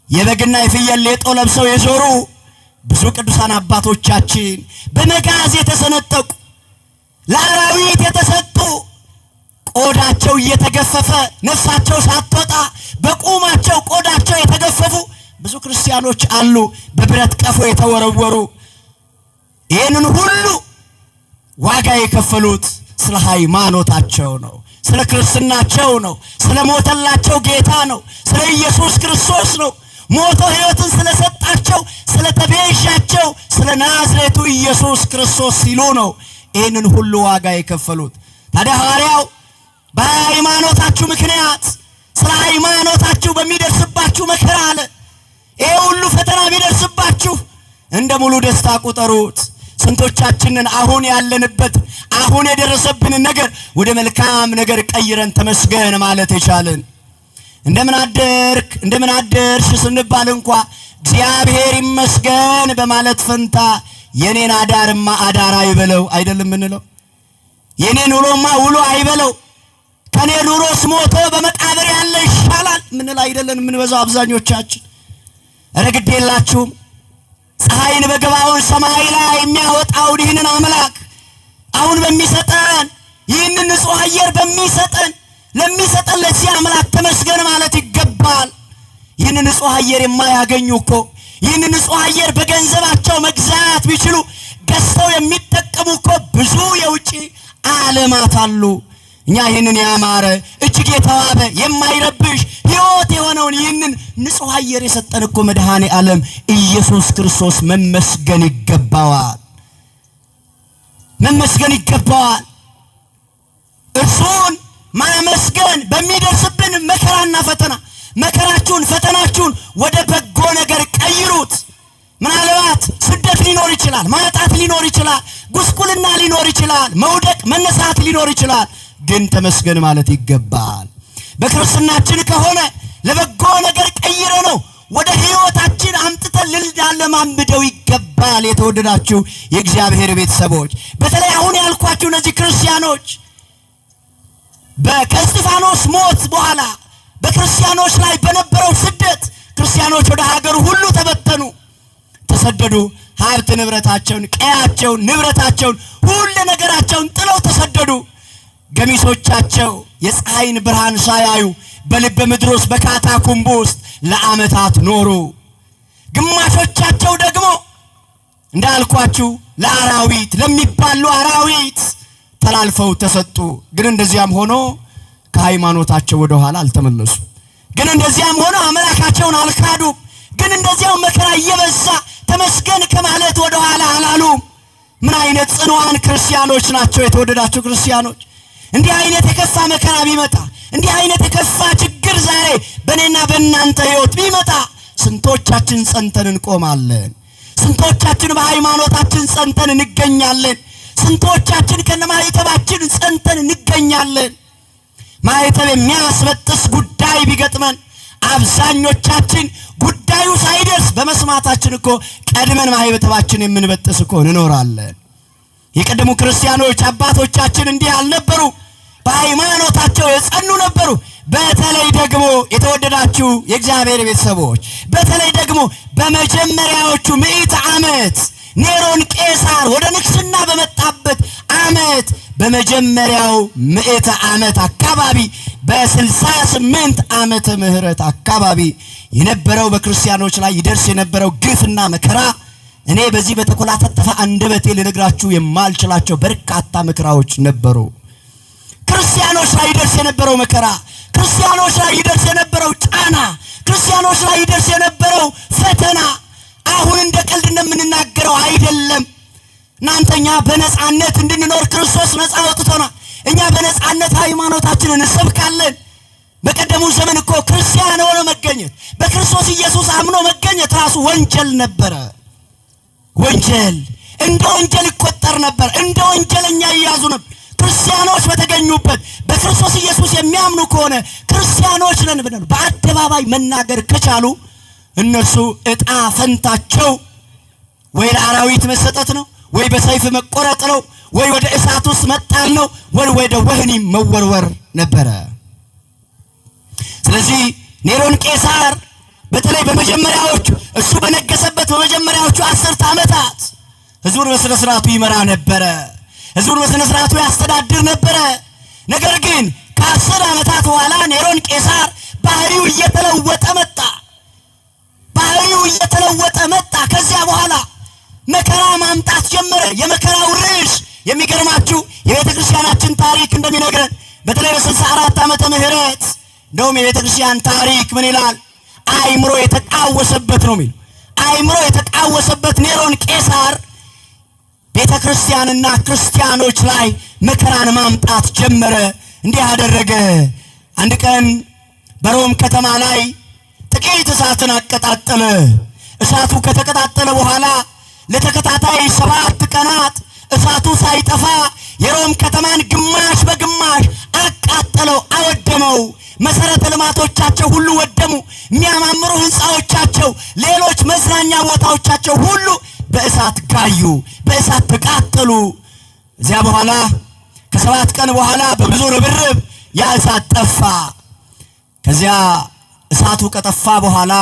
የበግና የፍየል ሌጦ ለብሰው የዞሩ ብዙ ቅዱሳን አባቶቻችን በመጋዝ የተሰነጠቁ ለአራዊት የተሰጡ ቆዳቸው እየተገፈፈ ነፍሳቸው ሳትወጣ በቁማቸው ቆዳቸው የተገፈፉ ብዙ ክርስቲያኖች አሉ። በብረት ቀፎ የተወረወሩ ይህንን ሁሉ ዋጋ የከፈሉት ስለ ሃይማኖታቸው ነው፣ ስለ ክርስትናቸው ነው፣ ስለ ሞተላቸው ጌታ ነው፣ ስለ ኢየሱስ ክርስቶስ ነው። ሞቶ ሕይወትን ስለሰጣቸው ስለተቤዣቸው ስለ ናዝሬቱ ኢየሱስ ክርስቶስ ሲሉ ነው ይህንን ሁሉ ዋጋ የከፈሉት። ታዲያ ሐዋርያው በሃይማኖታችሁ ምክንያት ስለ ሃይማኖታችሁ በሚደርስባችሁ መከራ አለ። ይሄ ሁሉ ፈተና ቢደርስባችሁ እንደ ሙሉ ደስታ ቁጠሩት። ስንቶቻችንን አሁን ያለንበት አሁን የደረሰብንን ነገር ወደ መልካም ነገር ቀይረን ተመስገን ማለት የቻልን? እንደምን አደርክ እንደምን አደርሽ ስንባል እንኳ እግዚአብሔር ይመስገን በማለት ፈንታ የኔን አዳርማ አዳር አይበለው አይደለም ምንለው? የኔን ውሎማ ውሎ አይበለው፣ ከኔ ኑሮስ ሞቶ በመቃብር ያለ ይሻላል ምንል አይደለን የምንበዛው አብዛኞቻችን። ኧረ ግድ የላችሁም ፀሐይን በገባውን ሰማይ ላይ የሚያወጣው ይህንን አምላክ አሁን በሚሰጠን ይህንን ንጹህ አየር ለሚሰጠን ለዚህ አምላክ ተመስገን ማለት ይገባል። ይህንን ንጹህ አየር የማያገኙ እኮ ይህንን ንጹህ አየር በገንዘባቸው መግዛት ቢችሉ ገዝተው የሚጠቀሙ እኮ ብዙ የውጪ ዓለማት አሉ። እኛ ይህንን ያማረ እጅግ የተዋበ የማይረብሽ ሕይወት የሆነውን ይህንን ንጹህ አየር የሰጠን እኮ መድኃኔ ዓለም ኢየሱስ ክርስቶስ መመስገን ይገባዋል። መመስገን ይገባዋል። እርሱን ማመስገን በሚደርስብን መከራና ፈተናችሁን ወደ በጎ ነገር ቀይሩት። ምናልባት ስደት ሊኖር ይችላል፣ ማጣት ሊኖር ይችላል፣ ጉስቁልና ሊኖር ይችላል፣ መውደቅ መነሳት ሊኖር ይችላል። ግን ተመስገን ማለት ይገባል። በክርስትናችን ከሆነ ለበጎ ነገር ቀይረ ነው ወደ ሕይወታችን አምጥተን ልናለማምደው ይገባል። የተወደዳችሁ የእግዚአብሔር ቤተሰቦች በተለይ አሁን ያልኳችሁ እነዚህ ክርስቲያኖች ከእስጢፋኖስ ሞት በኋላ በክርስቲያኖች ላይ በነበረው ስደት ክርስቲያኖች ወደ ሀገሩ ሁሉ ተሰደዱ። ሀብት ንብረታቸውን፣ ቀያቸውን፣ ንብረታቸውን፣ ሁሉ ነገራቸውን ጥለው ተሰደዱ። ገሚሶቻቸው የፀሐይን ብርሃን ሳያዩ በልበ ምድር ውስጥ በካታኩምብ ውስጥ ለዓመታት ኖሩ። ግማሾቻቸው ደግሞ እንዳልኳችሁ ለአራዊት ለሚባሉ አራዊት ተላልፈው ተሰጡ። ግን እንደዚያም ሆኖ ከሃይማኖታቸው ወደ ኋላ አልተመለሱ። ግን እንደዚያም ሆኖ አምላካቸውን አልካዱ። ግን እንደዚያው መከራ እየበዛ ተመስገን ከማለት ወደ ኋላ አላሉ። ምን አይነት ጽኑዓን ክርስቲያኖች ናቸው! የተወደዳችሁ ክርስቲያኖች እንዲህ አይነት የከፋ መከራ ቢመጣ እንዲህ አይነት የከፋ ችግር ዛሬ በእኔና በእናንተ ሕይወት ቢመጣ ስንቶቻችን ጸንተን እንቆማለን? ስንቶቻችን በሃይማኖታችን ጸንተን እንገኛለን? ስንቶቻችን ከነማይተባችን ጸንተን እንገኛለን? ማይተብ የሚያስበጥስ ጉዳይ ቢገጥመን አብዛኞቻችን ጉዳዩ ሳይደርስ በመስማታችን እኮ ቀድመን ማይተባችን የምንበጥስ እኮ እንኖራለን። የቀደሙ ክርስቲያኖች አባቶቻችን እንዲህ አልነበሩ። በሃይማኖታቸው የጸኑ ነበሩ። በተለይ ደግሞ የተወደዳችሁ የእግዚአብሔር ቤተሰቦች በተለይ ደግሞ በመጀመሪያዎቹ 100 ዓመት ኔሮን ቄሳር ወደ ንግስና በመጣበት ዓመት በመጀመሪያው 100 ዓመት አካባቢ በ68 ዓመተ ምህረት አካባቢ የነበረው በክርስቲያኖች ላይ ይደርስ የነበረው ግፍና መከራ እኔ በዚህ በተኮላተፈ አንደበቴ ልነግራችሁ የማልችላቸው በርካታ መከራዎች ነበሩ። ክርስቲያኖች ላይ ይደርስ የነበረው መከራ፣ ክርስቲያኖች ላይ ይደርስ የነበረው ጫና፣ ክርስቲያኖች ላይ ይደርስ የነበረው ፈተና አሁን እንደ ቀልድ እንደምንናገረው አይደለም። እናንተኛ በነጻነት እንድንኖር ክርስቶስ ነጻ አውጥቶናል። እኛ በነጻነት ሃይማኖታችንን እንሰብካለን። በቀደሙ ዘመን እኮ ክርስቲያን ሆኖ መገኘት በክርስቶስ ኢየሱስ አምኖ መገኘት ራሱ ወንጀል ነበረ። ወንጀል እንደ ወንጀል ይቆጠር ነበር። እንደ ወንጀለኛ ይያዙ ነበር። ክርስቲያኖች በተገኙበት በክርስቶስ ኢየሱስ የሚያምኑ ከሆነ ክርስቲያኖች ነን ብለው በአደባባይ መናገር ከቻሉ እነሱ ዕጣ ፈንታቸው ወይ ለአራዊት መሰጠት ነው፣ ወይ በሰይፍ መቆረጥ ነው፣ ወይ ወደ እሳት ውስጥ መጣል ነው፣ ወይ ወደ ወህኒ መወርወር ነበረ። ስለዚህ ኔሮን ቄሳር በተለይ በመጀመሪያዎቹ እሱ በነገሰበት በመጀመሪያዎቹ 10 ዓመታት ሕዝቡን በስነ ስርዓቱ ይመራ ነበረ። ሕዝቡን በስነ ስርዓቱ ያስተዳድር ነበረ። ነገር ግን ከ10 ዓመታት በኋላ ኔሮን ቄሳር ባህሪው እየተለወጠ መጣ። ከዚያ በኋላ መከራ ማምጣት ጀመረ። የመከራው ርዕስ የሚገርማችሁ የቤተ ክርስቲያናችን ታሪክ እንደሚነግረን በተለይ በ64 ዓመተ ምህረት እንደውም የቤተ ክርስቲያን ታሪክ ምን ይላል? አይምሮ የተቃወሰበት ነው የሚለው። አይምሮ የተቃወሰበት ኔሮን ቄሳር ቤተ ክርስቲያንና ክርስቲያኖች ላይ መከራን ማምጣት ጀመረ። እንዲህ አደረገ። አንድ ቀን በሮም ከተማ ላይ ጥቂት እሳትን አቀጣጠለ። እሳቱ ከተቀጣጠለ በኋላ ለተከታታይ 7 ቀናት እሳቱ ሳይጠፋ የሮም ከተማን ግማሽ በግማሽ አቃጠለው፣ አወደመው። መሰረተ ልማቶቻቸው ሁሉ ወደሙ። የሚያማምሩ ህንጻዎቻቸው፣ ሌሎች መዝናኛ ቦታዎቻቸው ሁሉ በእሳት ጋዩ፣ በእሳት ተቃጠሉ። እዚያ በኋላ ከ7 ቀን በኋላ በብዙ ርብርብ ያ እሳት ጠፋ። ከዚያ እሳቱ ከጠፋ በኋላ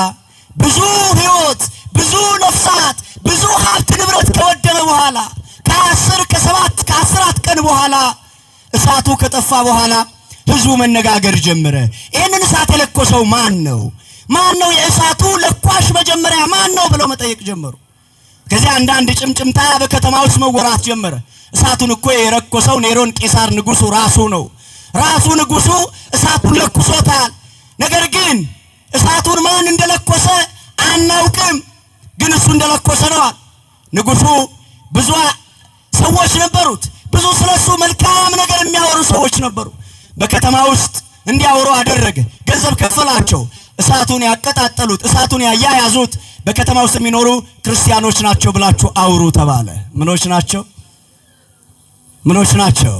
ብዙ ህይወት፣ ብዙ ነፍሳት፣ ብዙ ሀብት ንብረት ከወደመ በኋላ ከ10 ቀን በኋላ እሳቱ ከጠፋ በኋላ ህዝቡ መነጋገር ጀመረ። ይሄንን እሳት የለኮሰው ማን ነው? ማን ነው የእሳቱ ለኳሽ? መጀመሪያ ማን ነው ብለው መጠየቅ ጀመሩ። ከዚያ አንዳንድ ጭምጭምታ በከተማ ውስጥ መወራት ጀመረ። እሳቱን እኮ የለኮሰው ኔሮን ቄሳር ንጉሱ ራሱ ነው። ራሱ ንጉሱ እሳቱን ለኩሶታል። ነገር ግን እሳቱን ማን እንደለኮሰ አናውቅም፣ ግን እሱ እንደለኮሰ ነው። ንጉሱ ብዙ ሰዎች ነበሩት። ብዙ ስለሱ መልካም ነገር የሚያወሩ ሰዎች ነበሩ። በከተማ ውስጥ እንዲያወሩ አደረገ። ገንዘብ ከፈላቸው። እሳቱን ያቀጣጠሉት፣ እሳቱን ያያያዙት በከተማ ውስጥ የሚኖሩ ክርስቲያኖች ናቸው ብላችሁ አውሩ ተባለ። ምኖች ናቸው? ምኖች ናቸው?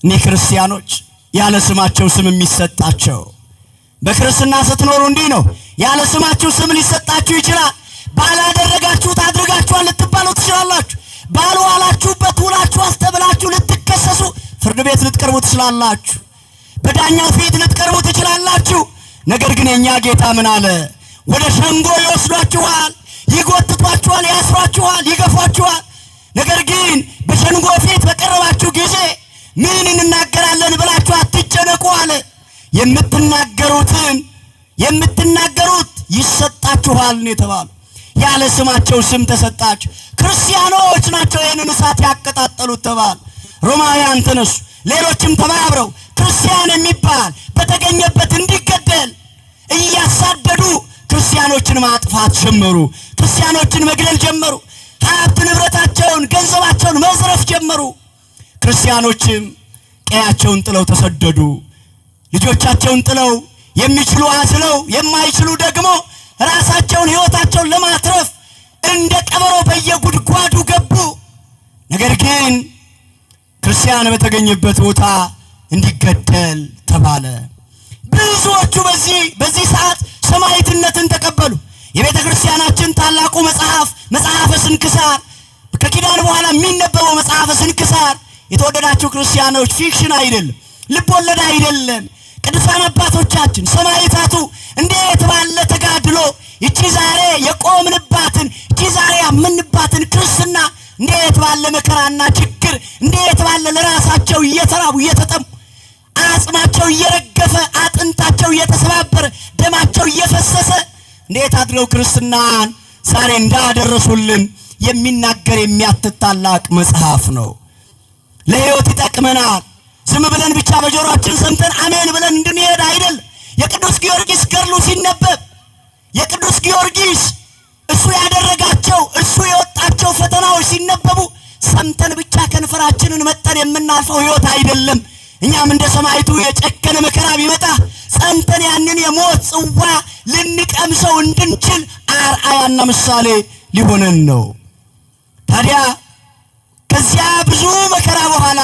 እኒህ ክርስቲያኖች ያለ ስማቸው ስም የሚሰጣቸው። በክርስትና ስትኖሩ እንዲህ ነው። ያለ ስማችሁ ስም ሊሰጣችሁ ይችላል። ባላደረጋችሁት አድርጋችኋል ልትባሉ ትችላላችሁ። ባልዋላችሁበት ውላችኋል ተብላችሁ ልትከሰሱ ፍርድ ቤት ልትቀርቡ ትችላላችሁ። በዳኛው ፊት ልትቀርቡ ትችላላችሁ። ነገር ግን የኛ ጌታ ምን አለ? ወደ ሸንጎ ይወስዷችኋል፣ ይጎትቷችኋል፣ ያስሯችኋል፣ ይገፏችኋል። ነገር ግን በሸንጎ ፊት በቀረባችሁ ጊዜ ምን እንናገራለን ብላችሁ አትጨነቁ አለ። የምትናገሩት ይሰጣችኋል ነው የተባሉ። ያለ ስማቸው ስም ተሰጣቸው። ክርስቲያኖች ናቸው ይህንን እሳት ያቀጣጠሉት ተባሉ። ሮማውያን ተነሱ፣ ሌሎችም ተባብረው ክርስቲያን የሚባል በተገኘበት እንዲገደል እያሳደዱ ክርስቲያኖችን ማጥፋት ጀመሩ። ክርስቲያኖችን መግደል ጀመሩ። ሀብት ንብረታቸውን፣ ገንዘባቸውን መዝረፍ ጀመሩ። ክርስቲያኖችም ቀያቸውን ጥለው ተሰደዱ። ልጆቻቸውን ጥለው የሚችሉ አዝለው የማይችሉ ደግሞ ራሳቸውን ሕይወታቸውን ለማትረፍ እንደ ቀበሮ በየጉድጓዱ ገቡ። ነገር ግን ክርስቲያን በተገኘበት ቦታ እንዲገደል ተባለ። ብዙዎቹ በዚህ ሰዓት ሰማዕትነትን ተቀበሉ። የቤተ ክርስቲያናችን ታላቁ መጽሐፈ ስንክሳር ከኪዳን በኋላ የሚነበበው መጽሐፈ ስንክሳር የተወደዳችሁ ክርስቲያኖች ፊክሽን አይደለም፣ ልብ ወለድ አይደለም። ቅዱሳን አባቶቻችን ሰማዕታቱ እንዴት ባለ ተጋድሎ ይቺ ዛሬ የቆምንባትን ይቺ ዛሬ ያመንባትን ክርስትና እንዴት ባለ መከራና ችግር እንዴት ባለ ለራሳቸው እየተራቡ እየተጠሙ አጽማቸው እየረገፈ አጥንታቸው እየተሰባበረ ደማቸው እየፈሰሰ እንዴት አድርገው ክርስትናን ዛሬ እንዳደረሱልን የሚናገር የሚያትት ታላቅ መጽሐፍ ነው። ለሕይወት ይጠቅመናል። ዝም ብለን ብቻ በጆሮአችን ሰምተን አሜን ብለን እንድንሄድ አይደል። የቅዱስ ጊዮርጊስ ገድሉ ሲነበብ የቅዱስ ጊዮርጊስ እሱ ያደረጋቸው እሱ የወጣቸው ፈተናዎች ሲነበቡ ሰምተን ብቻ ከንፈራችንን መጠን የምናልፈው ሕይወት አይደለም። እኛም እንደ ሰማዕቱ የጨከነ መከራ ቢመጣ ጸንተን ያንን የሞት ጽዋ ልንቀምሰው እንድንችል አርአያና ምሳሌ ሊሆነን ነው። ታዲያ ከዚያ ብዙ መከራ በኋላ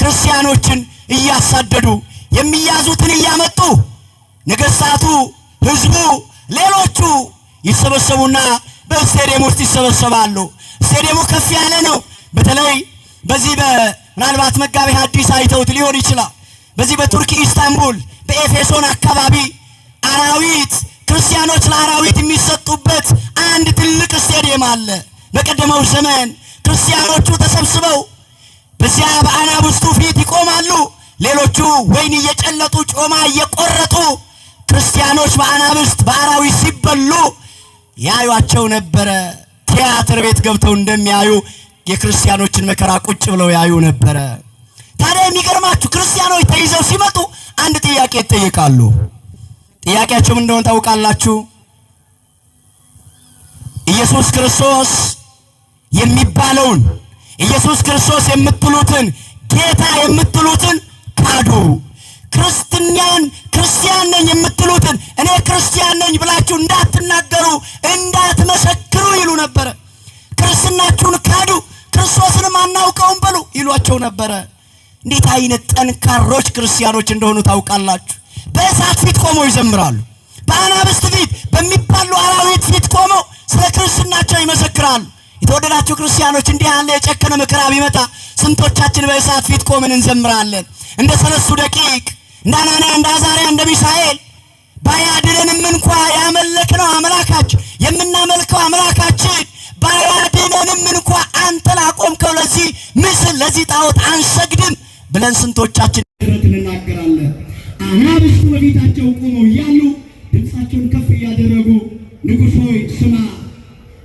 ክርስቲያኖችን እያሳደዱ የሚያዙትን እያመጡ ነገሥታቱ፣ ሕዝቡ፣ ሌሎቹ ይሰበሰቡና በስቴዲየም ውስጥ ይሰበሰባሉ። ስቴዲየሙ ከፍ ያለ ነው። በተለይ በዚህ ምናልባት መጋቤ ሐዲስ አይተውት ሊሆን ይችላል። በዚህ በቱርክ ኢስታንቡል በኤፌሶን አካባቢ አራዊት ክርስቲያኖች ለአራዊት የሚሰጡበት አንድ ትልቅ ስቴዲየም አለ። በቀደመው ዘመን ክርስቲያኖቹ ተሰብስበው በዚያ በአናብስቱ ፊት ይቆማሉ። ሌሎቹ ወይን እየጨለጡ ጮማ እየቆረጡ ክርስቲያኖች በአናብስት በአራዊት ሲበሉ ያዩአቸው ነበረ። ቲያትር ቤት ገብተው እንደሚያዩ የክርስቲያኖችን መከራ ቁጭ ብለው ያዩ ነበረ። ታዲያ የሚገርማችሁ ክርስቲያኖች ተይዘው ሲመጡ አንድ ጥያቄ ይጠይቃሉ። ጥያቄያቸው ምን እንደሆነ ታውቃላችሁ? ኢየሱስ ክርስቶስ የሚባለውን ኢየሱስ ክርስቶስ የምትሉትን ጌታ የምትሉትን ካዱ። ክርስቲያን ነኝ የምትሉትን እኔ ክርስቲያን ነኝ ብላችሁ እንዳትናገሩ እንዳትመሰክሩ ይሉ ነበረ። ክርስትናችሁን ካዱ፣ ክርስቶስንም አናውቀውም በሉ ይሏቸው ነበረ። እንዴት አይነት ጠንካሮች ክርስቲያኖች እንደሆኑ ታውቃላችሁ? በእሳት ፊት ቆመው ይዘምራሉ። በአናብስት ፊት በሚባሉ አራዊት ፊት ቆመው ስለ ክርስትናቸው ይመሰክራሉ። የተወደዳችሁ ክርስቲያኖች እንዲህ ያለ የጨከነ መከራ ቢመጣ ስንቶቻችን በእሳት ፊት ቆመን እንዘምራለን? እንደ ሰለስቱ ደቂቅ፣ እንደ አናንያ፣ እንደ አዛርያ፣ እንደ ሚሳኤል ባያድነንም እንኳ ያመለክነው አምላካችን የምናመልከው አምላካችን ባያድነንም እንኳ አንተ ላቆምከው ለዚህ ምስል ለዚህ ጣዖት አንሰግድም ብለን ስንቶቻችን እንናገራለን? አናብስቱ በፊታቸው ቆመው እያሉ ድምፃቸውን ከፍ እያደረጉ ንጉሥ ሆይ ስማ፣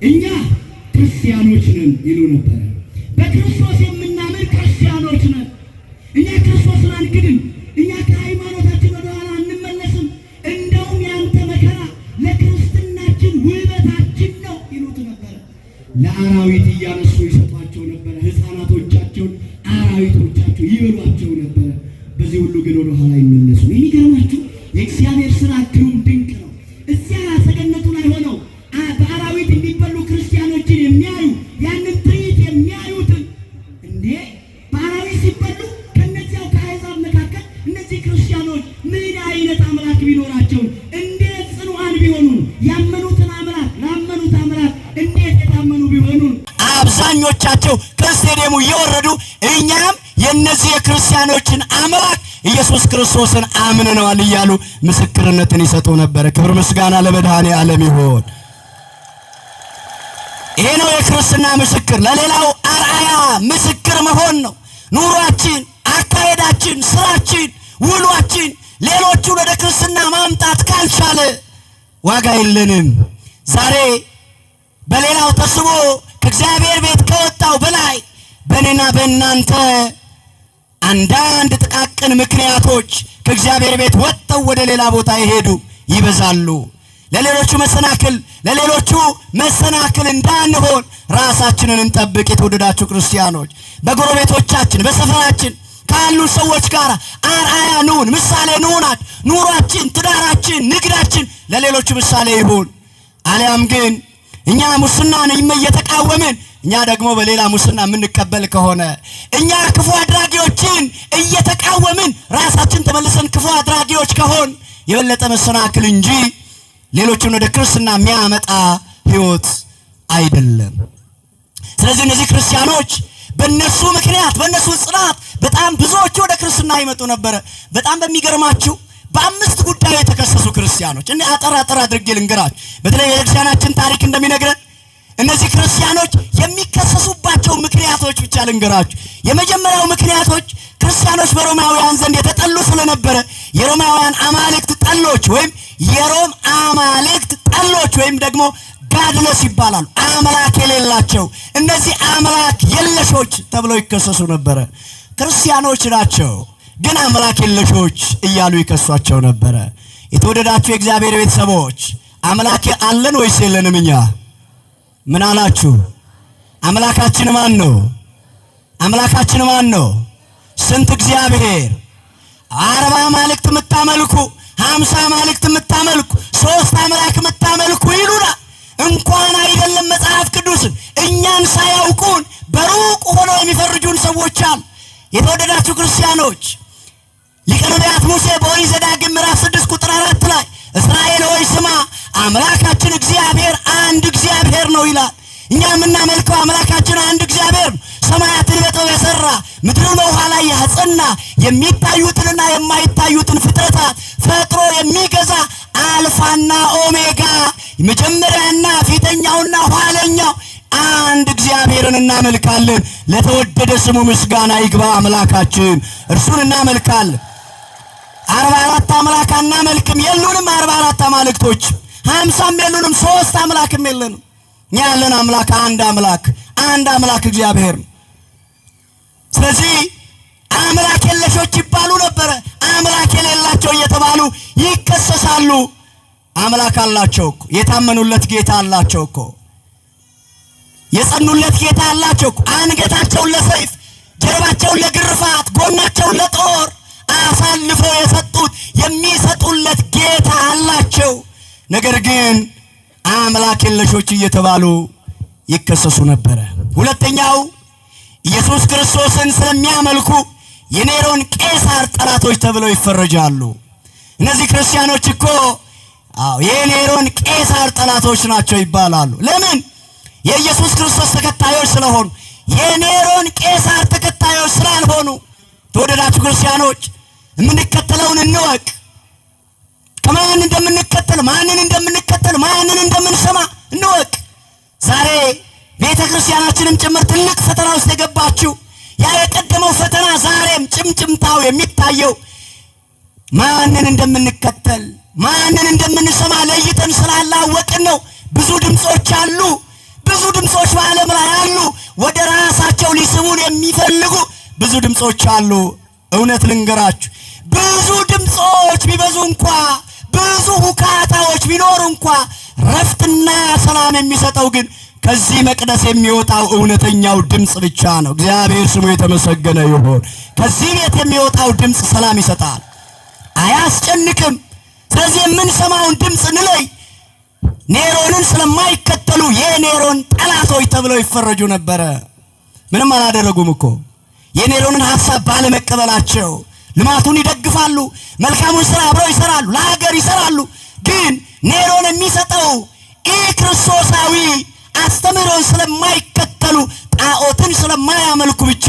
እኛ ክርስቲያኖች ነን ይሉ ነበር። በክርስቶስ የምናምን ክርስቲያኖች ነን። እኛ ክርስቶስን አንክድም። እኛ ከሃይማኖታችን ወደኋላ አንመለስም። እንደውም ያንተ መከራ ለክርስትናችን ውበታችን ነው ይሉት ነበር። ለአራዊት እያነሱ ይሰጧቸው ነበረ። ሕፃናቶቻቸውን አራዊቶቻቸው ይበሏቸው ነበረ። በዚህ ሁሉ ግን ወደኋላ አይመለሱም። የሚገርማችሁ የእግዚአብሔር ሥራ ግሩም ድንቅ ነው። እዚያ ሰገነቱ ላይ ሆነው በአራዊት የሚበሉ ክርስቲያኖችን የሚያዩ ያንን ትርኢት የሚያዩትን እንዴ በአራዊት ሲበሉ ከነዚያው ከአሕዛብ መካከል እነዚህ ክርስቲያኖች ምን አይነት አምላክ ቢኖራቸው እንዴት ጽኑዓን ቢሆኑ ያመኑትን አምላክ ላመኑት አምላክ እንዴት የታመኑ ቢሆኑ አብዛኞቻቸው ከስቴዲየሙ እየወረዱ እኛም የእነዚህ የክርስቲያኖችን አምላክ ኢየሱስ ክርስቶስን አምነነዋል እያሉ ምስክርነትን ይሰጡ ነበር። ክብር ምስጋና ለመድኃኔ ዓለም ይሁን። ይሄ ነው የክርስትና ምስክር። ለሌላው አርአያ ምስክር መሆን ነው። ኑሯችን፣ አካሄዳችን፣ ስራችን፣ ውሏችን ሌሎቹን ወደ ክርስትና ማምጣት ካልቻለ ዋጋ የለንም። ዛሬ በሌላው ተስቦ ከእግዚአብሔር ቤት ከወጣው በላይ በእኔና በእናንተ አንዳንድ ጥቃቅን ምክንያቶች ከእግዚአብሔር ቤት ወጥተው ወደ ሌላ ቦታ ይሄዱ ይበዛሉ። ለሌሎቹ መሰናክል እንዳንሆን ራሳችንን እንጠብቅ። የተወደዳችሁ ክርስቲያኖች በጎረቤቶቻችን በሰፈራችን ካሉ ሰዎች ጋር አርአያ ንሁን፣ ምሳሌ ንሁናት። ኑሯችን፣ ትዳራችን፣ ንግዳችን ለሌሎቹ ምሳሌ ይሁን። አሊያም ግን እኛ ሙስናን እየተቃወምን እኛ ደግሞ በሌላ ሙስና የምንቀበል ከሆነ እኛ ክፉ አድራጊዎችን እየተቃወምን ራሳችን ተመልሰን ክፉ አድራጊዎች ከሆን የበለጠ መሰናክል እንጂ ሌሎችን ወደ ክርስትና የሚያመጣ ሕይወት አይደለም። ስለዚህ እነዚህ ክርስቲያኖች በእነሱ ምክንያት በእነሱ ጽናት በጣም ብዙዎቹ ወደ ክርስትና ይመጡ ነበረ። በጣም በሚገርማችሁ በአምስት ጉዳይ የተከሰሱ ክርስቲያኖች እንደ አጠር አድርጌ ልንገራችሁ። በተለይ የክርስቲያናችን ታሪክ እንደሚነግረን እነዚህ ክርስቲያኖች የሚከሰሱባቸው ምክንያቶች ብቻ ልንገራችሁ። የመጀመሪያው ምክንያቶች ክርስቲያኖች በሮማውያን ዘንድ የተጠሉ ስለነበረ የሮማውያን አማልክት ጠሎች ወይም የሮም አማልክት ጠሎች ወይም ደግሞ ጋድለስ ይባላሉ። አምላክ የሌላቸው እነዚህ አምላክ የለሾች ተብለው ይከሰሱ ነበረ። ክርስቲያኖች ናቸው ግን አምላክ የለሾች እያሉ ይከሷቸው ነበረ። የተወደዳችሁ የእግዚአብሔር ቤተሰቦች አምላክ አለን ወይስ የለንም? እኛ ምን አላችሁ? አምላካችን ማን ነው? አምላካችን ማን ነው? ስንት እግዚአብሔር? 40 አማልክት የምታመልኩ 50 አማልክት የምታመልኩ 3 አምላክ የምታመልኩ ይሉና እንኳን አይደለም መጽሐፍ ቅዱስን እኛን ሳያውቁን በሩቅ ሆነው የሚፈርጁን ሰዎች አሉ። የተወደዳችሁ ክርስቲያኖች ሊቀ ነቢያት ሙሴ በኦሪት ዘዳግም ምዕራፍ 6 ቁጥር 4 ላይ እስራኤል ሆይ ስማ አምላካችን እግዚአብሔር አንድ እግዚአብሔር ነው ይላል። እኛ የምናመልከው አምላካችን አንድ እግዚአብሔር ነው። ሰማያትን በጥበብ የሰራ ምድርን በውሃ ላይ ያጸና የሚታዩትንና የማይታዩትን ፍጥረታት ፈጥሮ የሚገዛ አልፋና ኦሜጋ መጀመሪያና ፊተኛውና ኋለኛው አንድ እግዚአብሔርን እናመልካለን። ለተወደደ ስሙ ምስጋና ይግባ። አምላካችን እርሱን እናመልካለን። 44 አምላክ አናመልክም። የሉንም 44 አማልክቶች 50ም የሉንም 3 አምላክም የለንም። እኛ ያለን አምላክ አንድ አምላክ እግዚአብሔር ነው። ስለዚህ አምላክ የለሾች ይባሉ ነበረ። አምላክ የሌላቸው እየተባሉ ይከሰሳሉ። አምላክ አላቸው እኮ፣ የታመኑለት ጌታ አላቸው እኮ፣ የጸኑለት ጌታ አላቸው እኮ። አንገታቸውን ለሰይፍ ጀርባቸውን ለግርፋት ጎናቸውን ለጦር አሳልፈው የሰጡት የሚሰጡለት ጌታ አላቸው። ነገር ግን አምላክ የለሾች እየተባሉ ይከሰሱ ነበረ። ሁለተኛው ኢየሱስ ክርስቶስን ስለሚያመልኩ የኔሮን ቄሳር ጠላቶች ተብለው ይፈረጃሉ። እነዚህ ክርስቲያኖች እኮ የኔሮን ቄሳር ጠላቶች ናቸው ይባላሉ። ለምን? የኢየሱስ ክርስቶስ ተከታዮች ስለሆኑ፣ የኔሮን ቄሳር ተከታዮች ስላልሆኑ። ተወደዳችሁ ክርስቲያኖች የምንከተለውን እንወቅ። ከማን እንደምንከተል ማንን እንደምንሰማ እንወቅ። ዛሬ ቤተ ክርስቲያናችንም ጭምር ትልቅ ፈተና ውስጥ የገባችው ያ የቀደመው ፈተና ዛሬም ጭምጭምታው የሚታየው ማንን እንደምንከተል ማንን እንደምንሰማ ለይተን ስላላወቅን ነው። ብዙ ድምጾች አሉ፣ ብዙ ድምጾች በዓለም ላይ አሉ። ወደ ራሳቸው ሊስቡን የሚፈልጉ ብዙ ድምጾች አሉ። እውነት ልንገራችሁ፣ ብዙ ድምጾች ቢበዙ እንኳ ብዙ ሁካታዎች ቢኖሩ እንኳ ረፍትና ሰላም የሚሰጠው ግን ከዚህ መቅደስ የሚወጣው እውነተኛው ድምጽ ብቻ ነው። እግዚአብሔር ስሙ የተመሰገነ ይሁን። ከዚህ ቤት የሚወጣው ድምጽ ሰላም ይሰጣል፣ አያስጨንቅም። ስለዚህ የምንሰማውን ድምጽ እንለይ። ኔሮንን ስለማይከተሉ የኔሮን ጠላቶች ተብለው ይፈረጁ ነበረ። ምንም አላደረጉም እኮ የኔሮንን ሐሳብ ባለመቀበላቸው ልማቱን ይደግፋሉ፣ መልካሙን ስራ አብረው ይሰራሉ፣ ለሀገር ይሰራሉ። ግን ኔሮን የሚሰጠው ክርስቶሳዊ አስተምህሮን ስለማይከተሉ ጣዖትን ስለማያመልኩ ብቻ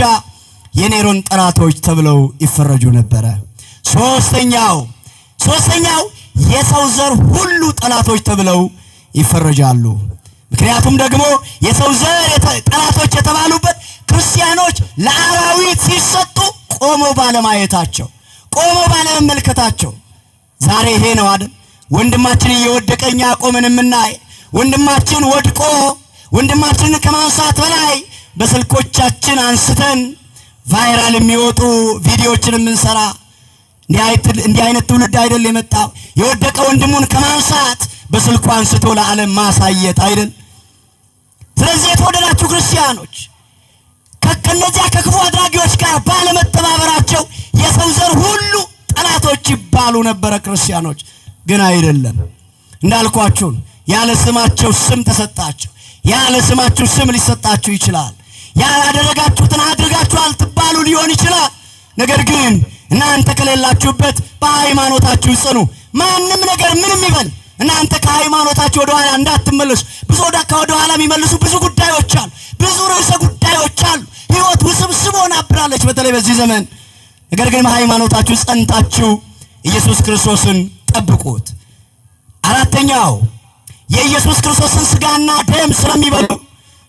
የኔሮን ጠላቶች ተብለው ይፈረጁ ነበረ። ሶስተኛው የሰው ዘር ሁሉ ጠላቶች ተብለው ይፈረጃሉ። ምክንያቱም ደግሞ የሰው ዘር ጠላቶች የተባሉበት ክርስቲያኖች ለአራዊት ሲሰጡ ቆመው ባለማየታቸው፣ ቆመው ባለመመልከታቸው። ዛሬ ይሄ ነው አይደል? ወንድማችን እየወደቀኛ ቆመን የምናይ፣ ወንድማችን ወድቆ ወንድማችንን ከማንሳት በላይ በስልኮቻችን አንስተን ቫይራል የሚወጡ ቪዲዮዎችን የምንሰራ እንዲህ አይነት ትውልድ አይደል የመጣው? የወደቀ ወንድሙን ከማንሳት በስልኩ አንስቶ ለዓለም ማሳየት አይደል? ስለዚህ የተወደዳችሁ ክርስቲያኖች ከነዚያ ከክፉ አድራጊዎች ጋር ባለመተባበራቸው የሰው ዘር ሁሉ ጠላቶች ይባሉ ነበረ። ክርስቲያኖች ግን አይደለም። እንዳልኳችሁ ያለ ስማቸው ስም ተሰጣቸው። ያለ ስማችሁ ስም ሊሰጣችሁ ይችላል። ያላደረጋችሁትን አድርጋችኋል ትባሉ ሊሆን ይችላል። ነገር ግን እናንተ ከሌላችሁበት በሃይማኖታችሁ ጽኑ። ማንም ነገር ምንም ይበል፣ እናንተ ከሃይማኖታችሁ ወደ ኋላ እንዳትመለሱ። ብዙ ወደ ኋላ የሚመልሱ ብዙ ጉዳዮች አሉ፣ ብዙ ርዕሰ ጉዳዮች አሉ። ህይወት ውስብስብ ሆናብራለች በተለይ በዚህ ዘመን። ነገር ግን በሃይማኖታችሁ ጸንታችሁ ኢየሱስ ክርስቶስን ጠብቁት። አራተኛው የኢየሱስ ክርስቶስን ስጋና ደም ስለሚበሉ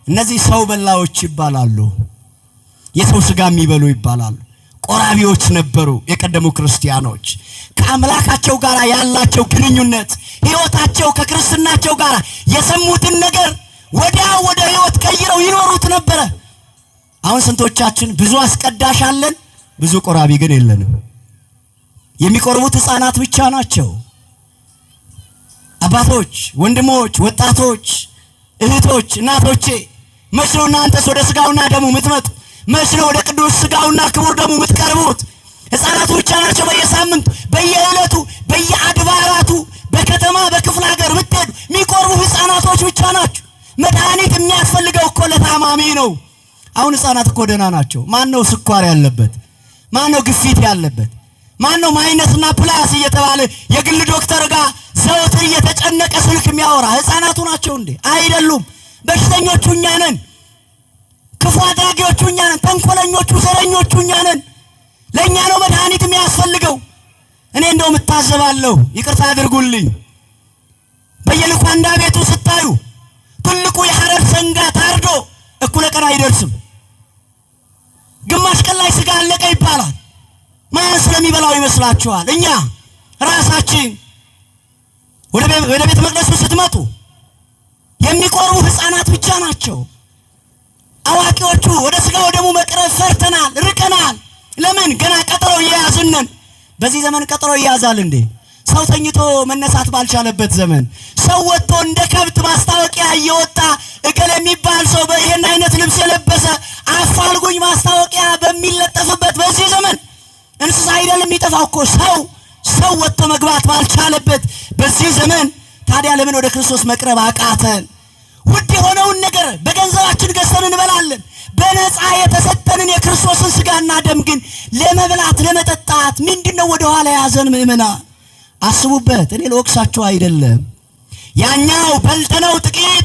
እነዚህ ሰው በላዎች ይባላሉ። የሰው ስጋ የሚበሉ ይባላሉ። ቆራቢዎች ነበሩ የቀደሙ ክርስቲያኖች። ከአምላካቸው ጋር ያላቸው ግንኙነት፣ ህይወታቸው ከክርስትናቸው ጋር የሰሙትን ነገር ወዲያው ወደ ህይወት ቀይረው ይኖሩት ነበረ። አሁን ስንቶቻችን ብዙ አስቀዳሽ አለን፣ ብዙ ቆራቢ ግን የለንም። የሚቆርቡት ህፃናት ብቻ ናቸው። አባቶች፣ ወንድሞች፣ ወጣቶች፣ እህቶች፣ እናቶቼ መች ነው እናንተስ ወደ ስጋውና ደሙ የምትመጡ? መች ነው ወደ ቅዱስ ስጋውና ክቡር ደሙ የምትቀርቡት? ህፃናቱ ብቻ ናቸው። በየሳምንቱ በየዕለቱ በየአድባራቱ በከተማ በክፍለ ሀገር ብትሄዱ የሚቆርቡ ህፃናቶች ብቻ ናቸው። መድኃኒት የሚያስፈልገው እኮ ለታማሚ ነው። አሁን ህፃናት እኮ ደህና ናቸው። ማን ነው ስኳር ያለበት? ማን ነው ግፊት ያለበት? ማን ነው ማይነስና ፕላስ እየተባለ የግል ዶክተር ጋር ዘወትር እየተጨነቀ ስልክ የሚያወራ? ህፃናቱ ናቸው እንዴ? አይደሉም። በሽተኞቹ እኛ ነን። ክፉ አድራጊዎቹ እኛ ነን። ተንኮለኞቹ፣ ዘረኞቹ እኛ ነን። ለእኛ ነው መድኃኒት የሚያስፈልገው። እኔ እንደውም እታዘባለሁ፣ ይቅርታ አድርጉልኝ። በየልኳንዳ ቤቱ ስታዩ ትልቁ የሐረር ሰንጋ ታርዶ እኩለ ቀን አይደርስም። ግማሽ ቀን ላይ ስጋ አለቀ ይባላል። ማን ስለሚበላው ይመስላችኋል? እኛ ራሳችን። ወደ ቤተ መቅደሱ ስትመጡ የሚቆርቡ ህፃናት ብቻ ናቸው። አዋቂዎቹ ወደ ስጋው ደሙ መቅረብ ፈርተናል፣ ርቀናል። ለምን? ገና ቀጠሮ እየያዝነን። በዚህ ዘመን ቀጠሮ ይያዛል እንዴ? ሰው ተኝቶ መነሳት ባልቻለበት ዘመን፣ ሰው ወጥቶ እንደ ከብት ማስታወቂያ እየወጣ እገሌ የሚባል ሰው በይሄን አይነት ልብስ የለበሰ አፋልጉኝ ማስታወቂያ በሚለጠፍበት በዚህ ዘመን እንስሳ አይደለም የሚጠፋው እኮ ሰው ወጥቶ መግባት ባልቻለበት በዚህ ዘመን ታዲያ ለምን ወደ ክርስቶስ መቅረብ አቃተን? ውድ የሆነውን ነገር በገንዘባችን ገዝተን እንበላለን። በነፃ የተሰጠንን የክርስቶስን ስጋና ደም ግን ለመብላት ለመጠጣት ምንድነው ወደ ኋላ ያዘን? ምእመናን አስቡበት። እኔ ለወቅሳቸው አይደለም። ያኛው በልተነው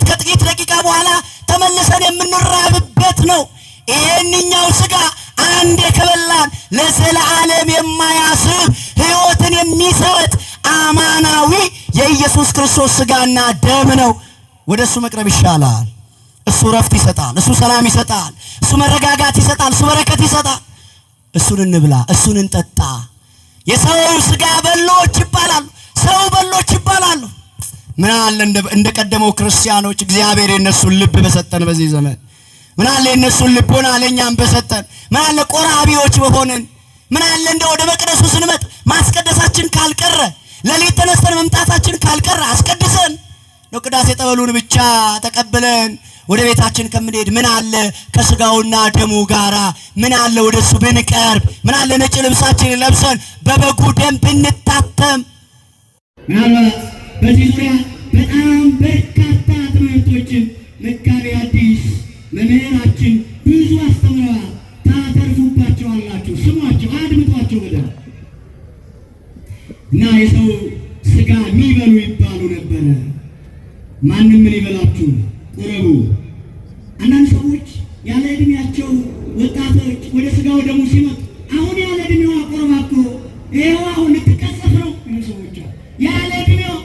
ከጥቂት ደቂቃ በኋላ ተመልሰን የምንራብበት ነው። ይሄንኛው ስጋ አንዴ ከበላን ለዘላለም የማያስብ ሕይወትን የሚሰጥ አማናዊ የኢየሱስ ክርስቶስ ስጋና ደም ነው። ወደሱ መቅረብ ይሻላል። እሱ ረፍት ይሰጣል፣ እሱ ሰላም ይሰጣል፣ እሱ መረጋጋት ይሰጣል፣ እሱ በረከት ይሰጣል። እሱን እንብላ፣ እሱን እንጠጣ። የሰው ስጋ በሎች ይባላሉ፣ ሰው በሎች ይባላሉ። ምን አለ እንደቀደመው ክርስቲያኖች እግዚአብሔር የነሱን ልብ በሰጠን በዚህ ዘመን። ምን አለ የነሱን ልቦና ለኛም በሰጠን። ምን አለ ቆራቢዎች በሆንን። ምን አለ እንደ ወደ መቅደሱ ስንመጥ ማስቀደሳችን ካልቀረ፣ ለሊት ተነስተን መምጣታችን ካልቀረ አስቀድሰን ነው ቅዳሴ ጠበሉን ብቻ ተቀብለን ወደ ቤታችን ከምንሄድ ምን አለ ከስጋውና ደሙ ጋራ ምን አለ ወደሱ ብንቀርብ፣ ምን አለ ነጭ ልብሳችንን ለብሰን በበጉ ደም ብንታተም። ምናልባት በዚህ ዙሪያ በጣም በርካታ ትምህርቶችን መጋቤ ሐዲስ መምህራችን ብዙ አስተምረዋል። ታተርፉባቸዋላችሁ። ስሟቸው፣ አድምጧቸው በደንብ እና የሰው ስጋ የሚበሉ ይባሉ ነበረ። ማንም ምን ይበላችሁ ቁረቡ። አንዳንድ ሰዎች ያለ እድሜያቸው ወጣቶች ወደ ስጋው ደሙ ሲመጡ አሁን ያለ እድሜዋ ቆርባ እኮ ይኸው አሁን ልትቀሰፍ ነው ሰዎች ያለ እድሜው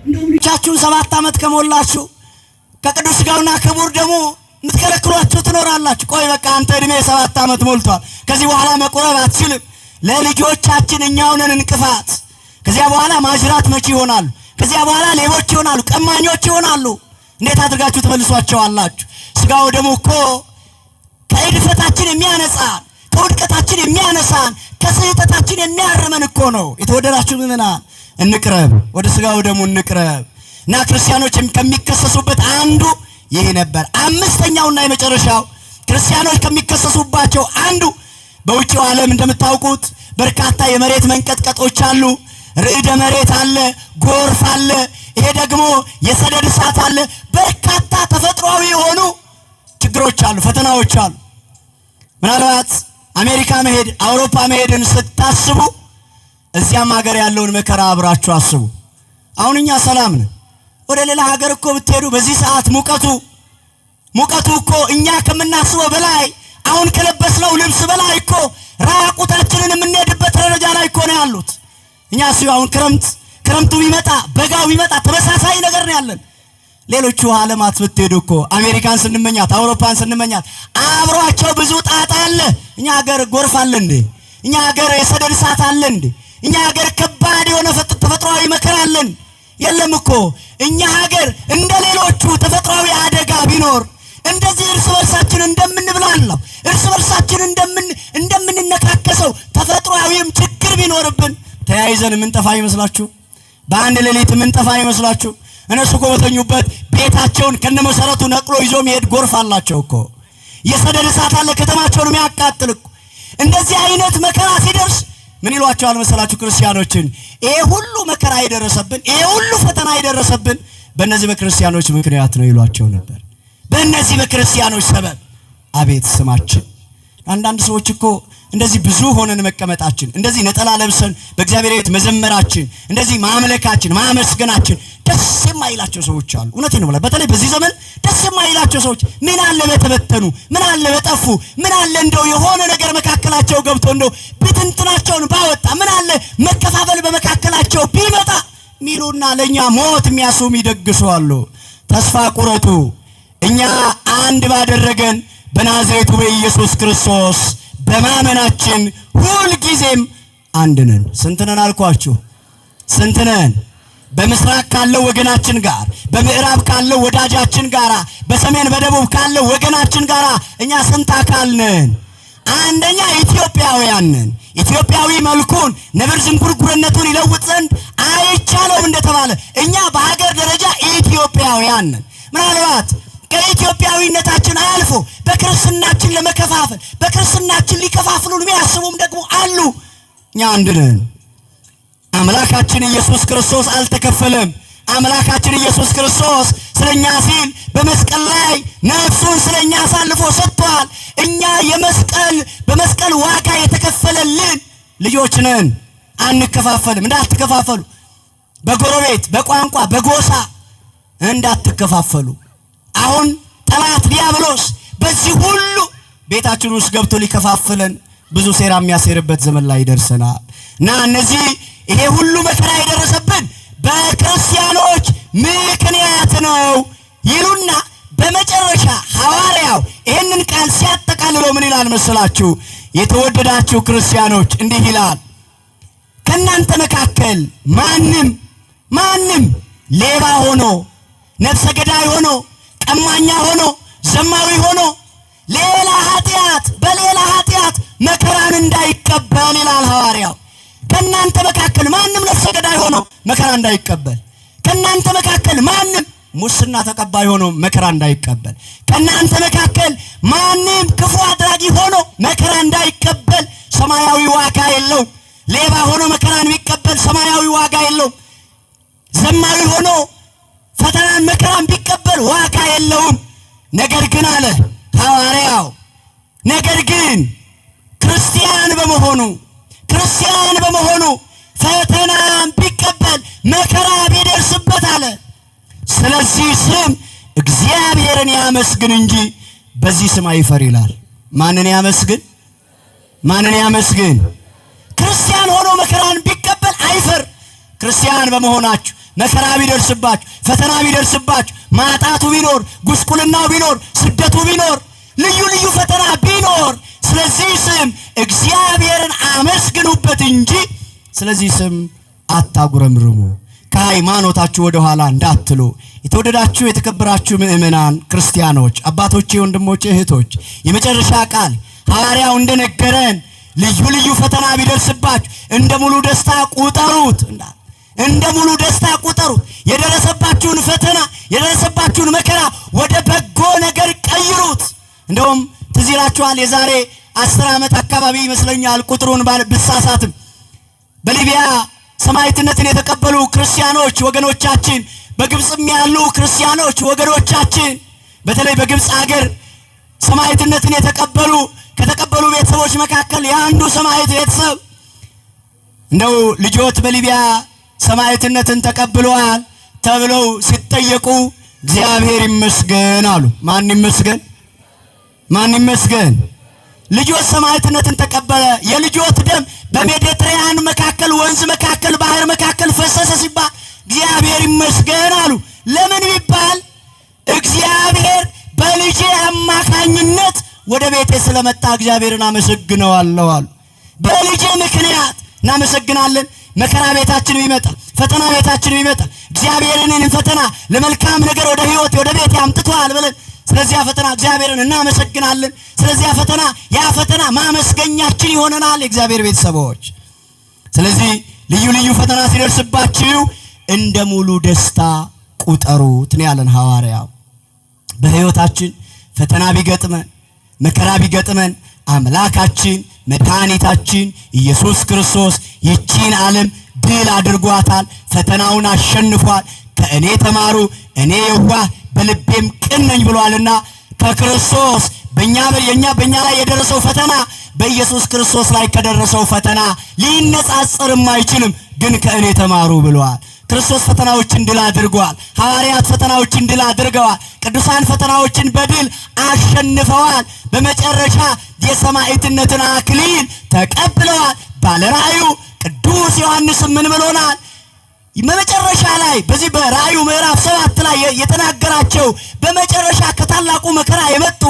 እንደውም ልጆቻችሁን 7 ዓመት ከሞላችሁ ከቅዱስ ስጋውና ክቡር ደሙ የምትከለክሏቸው ትኖራላችሁ። ቆይ በቃ አንተ እድሜ 7 ዓመት ሞልቷል፣ ከዚህ በኋላ መቆረብ አትችልም። ለልጆቻችን እኛው ነን እንቅፋት። ከዚያ በኋላ ማጅራት መቺ ይሆናሉ። ከዚያ በኋላ ሌቦች ይሆናሉ፣ ቀማኞች ይሆናሉ። እንዴት አድርጋችሁ ትመልሷቸዋላችሁ? ስጋው ደሙ እኮ ከእድፈታችን የሚያነጻን፣ ከውድቀታችን የሚያነሳን፣ ከስህተታችን የሚያርመን እኮ ነው። የተወደዳችሁ ምእመናን እንቅረብ፣ ወደ ስጋው ደሙ እንቅረብ እና ክርስቲያኖች ከሚከሰሱበት አንዱ ይህ ነበር። አምስተኛውና የመጨረሻው ክርስቲያኖች ከሚከሰሱባቸው አንዱ በውጭው ዓለም እንደምታውቁት በርካታ የመሬት መንቀጥቀጦች አሉ። ርዕደ መሬት አለ፣ ጎርፍ አለ፣ ይሄ ደግሞ የሰደድ እሳት አለ። በርካታ ተፈጥሯዊ የሆኑ ችግሮች አሉ፣ ፈተናዎች አሉ። ምናልባት አሜሪካ መሄድ አውሮፓ መሄድን ስታስቡ እዚያም ሀገር ያለውን መከራ አብራችሁ አስቡ። አሁን እኛ ሰላም ነን። ወደ ሌላ ሀገር እኮ ብትሄዱ በዚህ ሰዓት ሙቀቱ እኮ እኛ ከምናስበው በላይ አሁን ከለበስነው ልብስ በላይ እኮ ራቁታችንን የምንሄድበት ደረጃ ላይ እኮ ነው ያሉት። እኛ ሲው አሁን ክረምቱ ቢመጣ በጋው ቢመጣ ተመሳሳይ ነገር ነው ያለን። ሌሎቹ ዓለማት ብትሄዱ እኮ አሜሪካን ስንመኛት አውሮፓን ስንመኛት አብሯቸው ብዙ ጣጣ አለ። እኛ ሀገር ጎርፍ አለ እንዴ? እኛ ሀገር የሰደድ እሳት አለ እንዴ? እኛ ሀገር ከባድ የሆነ ተፈጥሯዊ መከራ አለን? የለም እኮ እኛ ሀገር እንደ ሌሎቹ ተፈጥሯዊ አደጋ ቢኖር እንደዚህ እርስ በርሳችን እንደምንብላለው እርስ በርሳችን እንደምንነካከሰው ተፈጥሯዊም ችግር ቢኖርብን ተያይዘን የምንጠፋ ይመስላችሁ? በአንድ ሌሊት የምንጠፋ ይመስላችሁ? እነሱ እኮ በተኙበት ቤታቸውን ከነመሰረቱ ነቅሎ ይዞ የሚሄድ ጎርፍ አላቸው እኮ። የሰደድ እሳት አለ ከተማቸውን የሚያቃጥል እኮ። እንደዚህ አይነት መከራ ሲደርስ ምን ይሏቸዋል መሰላችሁ ክርስቲያኖችን? ይሄ ሁሉ መከራ የደረሰብን፣ ይሄ ሁሉ ፈተና የደረሰብን በእነዚህ በክርስቲያኖች ምክንያት ነው ይሏቸው ነበር። በእነዚህ በክርስቲያኖች ሰበብ። አቤት ስማችን! አንዳንድ ሰዎች እኮ እንደዚህ ብዙ ሆነን መቀመጣችን፣ እንደዚህ ነጠላ ለብሰን በእግዚአብሔር ቤት መዘመራችን፣ እንደዚህ ማምለካችን፣ ማመስገናችን ደስ የማይላቸው ሰዎች አሉ። እውነቴን ነው። በተለይ በዚህ ዘመን ደስ የማይላቸው ሰዎች ምን አለ በተበተኑ፣ ምን አለ በጠፉ፣ ምን አለ እንደው የሆነ ነገር መካከላቸው ገብቶ እንደው ብትንትናቸውን ባወጣ፣ ምን አለ መከፋፈል በመካከላቸው ቢመጣ ሚሉና ለኛ ሞት የሚያስሙ ይደግሱ አሉ። ተስፋ ቁረጡ። እኛ አንድ ባደረገን በናዝሬቱ በኢየሱስ ክርስቶስ በማመናችን ሁል ጊዜም አንድ ነን። ስንት ነን አልኳችሁ? ስንት ነን? በምስራቅ ካለው ወገናችን ጋር፣ በምዕራብ ካለው ወዳጃችን ጋር፣ በሰሜን በደቡብ ካለው ወገናችን ጋር እኛ ስንት አካል ነን? አንደኛ ኢትዮጵያውያን ነን። ኢትዮጵያዊ መልኩን ነብር ዝንጉርጉርነቱን ይለውጥ ዘንድ አይቻለውም እንደተባለ እኛ በሀገር ደረጃ ኢትዮጵያውያን ነን። ምናልባት ከኢትዮጵያዊነታችን አልፎ በክርስትናችን ለመከፋፈል በክርስትናችን ሊከፋፍሉን የሚያስቡም ደግሞ አሉ። እኛ አንድ ነን። አምላካችን ኢየሱስ ክርስቶስ አልተከፈለም። አምላካችን ኢየሱስ ክርስቶስ ስለኛ ሲል በመስቀል ላይ ነፍሱን ስለኛ አሳልፎ ሰጥቷል። እኛ በመስቀል ዋጋ የተከፈለልን ልጆች ነን። አንከፋፈልም። እንዳትከፋፈሉ። በጎረቤት፣ በቋንቋ፣ በጎሳ እንዳትከፋፈሉ። አሁን ጠላት ዲያብሎስ በዚህ ሁሉ ቤታችን ውስጥ ገብቶ ሊከፋፍለን ብዙ ሴራ የሚያሴርበት ዘመን ላይ ደርሰናል እና ይሄ ሁሉ መከራ የደረሰብን በክርስቲያኖች ምክንያት ነው ይሉና በመጨረሻ ይህንን ቃል ሲያጠቃልለው ምን ይላል መሰላችሁ? የተወደዳችሁ ክርስቲያኖች እንዲህ ይላል፣ ከእናንተ መካከል ማንም ሌባ ሆኖ፣ ነፍሰ ገዳይ ሆኖ፣ ቀማኛ ሆኖ፣ ዘማዊ ሆኖ በሌላ ኃጢአት መከራን እንዳይቀበል ይላል ሐዋርያው። ከእናንተ መካከል ማንም ነፍሰ ገዳይ ሆኖ መከራ እንዳይቀበል፣ ከእናንተ መካከል ማንም ሙስና ተቀባይ ሆኖ መከራ እንዳይቀበል፣ ከእናንተ መካከል ማንም ክፉ አድራጊ ሆኖ መከራ እንዳይቀበል ሰማያዊ ዋጋ የለውም። ሌባ ሆኖ መከራን ቢቀበል ሰማያዊ ዋጋ የለውም። ዘማዊ ሆኖ ፈተናን መከራን ቢቀበል ዋጋ የለውም። ነገር ግን አለ ሐዋርያው፣ ነገር ግን ክርስቲያን በመሆኑ ፈተናን ቢቀበል መከራ ቢደርስበት አለ፣ ስለዚህ ስም እግዚአብሔርን ያመስግን እንጂ በዚህ ስም አይፈር ይላል። ማንን ያመስግን? ክርስቲያን ሆኖ መከራን ቢቀበል አይፈር። ክርስቲያን በመሆናችሁ መከራ ቢደርስባችሁ፣ ፈተና ቢደርስባችሁ፣ ማጣቱ ቢኖር፣ ጉስቁልናው ቢኖር፣ ስደቱ ቢኖር፣ ልዩ ፈተና ቢኖር ስለዚህ ስም እግዚአብሔርን አመስግኑበት እንጂ ስለዚህ ስም አታጉረምርሙ። ከሃይማኖታችሁ ወደ ኋላ እንዳትሉ። የተወደዳችሁ የተከበራችሁ ምእመናን ክርስቲያኖች፣ አባቶቼ፣ ወንድሞቼ፣ እህቶች የመጨረሻ ቃል ሐዋርያው እንደነገረን ልዩ ፈተና ቢደርስባችሁ እንደ ሙሉ ደስታ ቁጠሩት። እንደ ሙሉ ደስታ ቁጠሩት። የደረሰባችሁን ፈተና የደረሰባችሁን መከራ ወደ በጎ ነገር ቀይሩት። እንደውም ትዝ ይላችኋል የዛሬ 10 ዓመት አካባቢ ይመስለኛል፣ ቁጥሩን ብሳሳትም በሊቢያ ሰማዕትነትን የተቀበሉ ክርስቲያኖች ወገኖቻችን፣ በግብጽም ያሉ ክርስቲያኖች ወገኖቻችን፣ በተለይ በግብጽ ሀገር ሰማዕትነትን ከተቀበሉ ቤተሰቦች መካከል የአንዱ ሰማዕት ቤተሰብ እንደው ልጆት በሊቢያ ሰማዕትነትን ተቀብለዋል ተብለው ሲጠየቁ እግዚአብሔር ይመስገን አሉ። ማን ይመስገን? ልጆት ሰማዕትነትን ተቀበለ። የልጆት ደም በሜዲትራኒያን መካከል ወንዝ መካከል ባህር መካከል ፈሰሰ ሲባል እግዚአብሔር ይመስገን አሉ። ለምን ቢባል እግዚአብሔር በልጄ አማካኝነት ወደ ቤቴ ስለመጣ እግዚአብሔርን አመሰግነዋለሁ አሉ። በልጄ ምክንያት እናመሰግናለን። መከራ ቤታችን ቢመጣ፣ ፈተና ቤታችን ቢመጣ እግዚአብሔርን ፈተና ለመልካም ነገር ወደ ህይወት ወደ ቤት ያምጥቷል ብለን ስለዚህ ፈተና እግዚአብሔርን እናመሰግናለን። ስለዚህ ያ ፈተና ማመስገኛችን ይሆነናል የእግዚአብሔር ቤተሰቦች። ስለዚህ ልዩ ፈተና ሲደርስባችሁ እንደ ሙሉ ደስታ ቁጠሩት ነው ያለን ሐዋርያው። በህይወታችን ፈተና ቢገጥመን መከራ ቢገጥመን አምላካችን መድኃኒታችን ኢየሱስ ክርስቶስ ይቺን ዓለም ድል አድርጓታል። ፈተናውን አሸንፏል። ከእኔ ተማሩ እኔ የዋህ በልቤም ቅን ነኝ ብሏልና ከክርስቶስ በእኛ ላይ የደረሰው ፈተና በኢየሱስ ክርስቶስ ላይ ከደረሰው ፈተና ሊነጻጸርም አይችልም። ግን ከእኔ ተማሩ ብሏል። ክርስቶስ ፈተናዎችን ድል አድርጓል። ሐዋርያት ፈተናዎችን ድል አድርገዋል። ቅዱሳን ፈተናዎችን በድል አሸንፈዋል። በመጨረሻ የሰማዕትነትን አክሊል ተቀብለዋል። ባለራእዩ ቅዱስ ዮሐንስ ምን ብሎናል? በመጨረሻ ላይ በዚህ በራእዩ ምዕራፍ 7 ላይ የተናገራቸው በመጨረሻ ከታላቁ መከራ የመጡ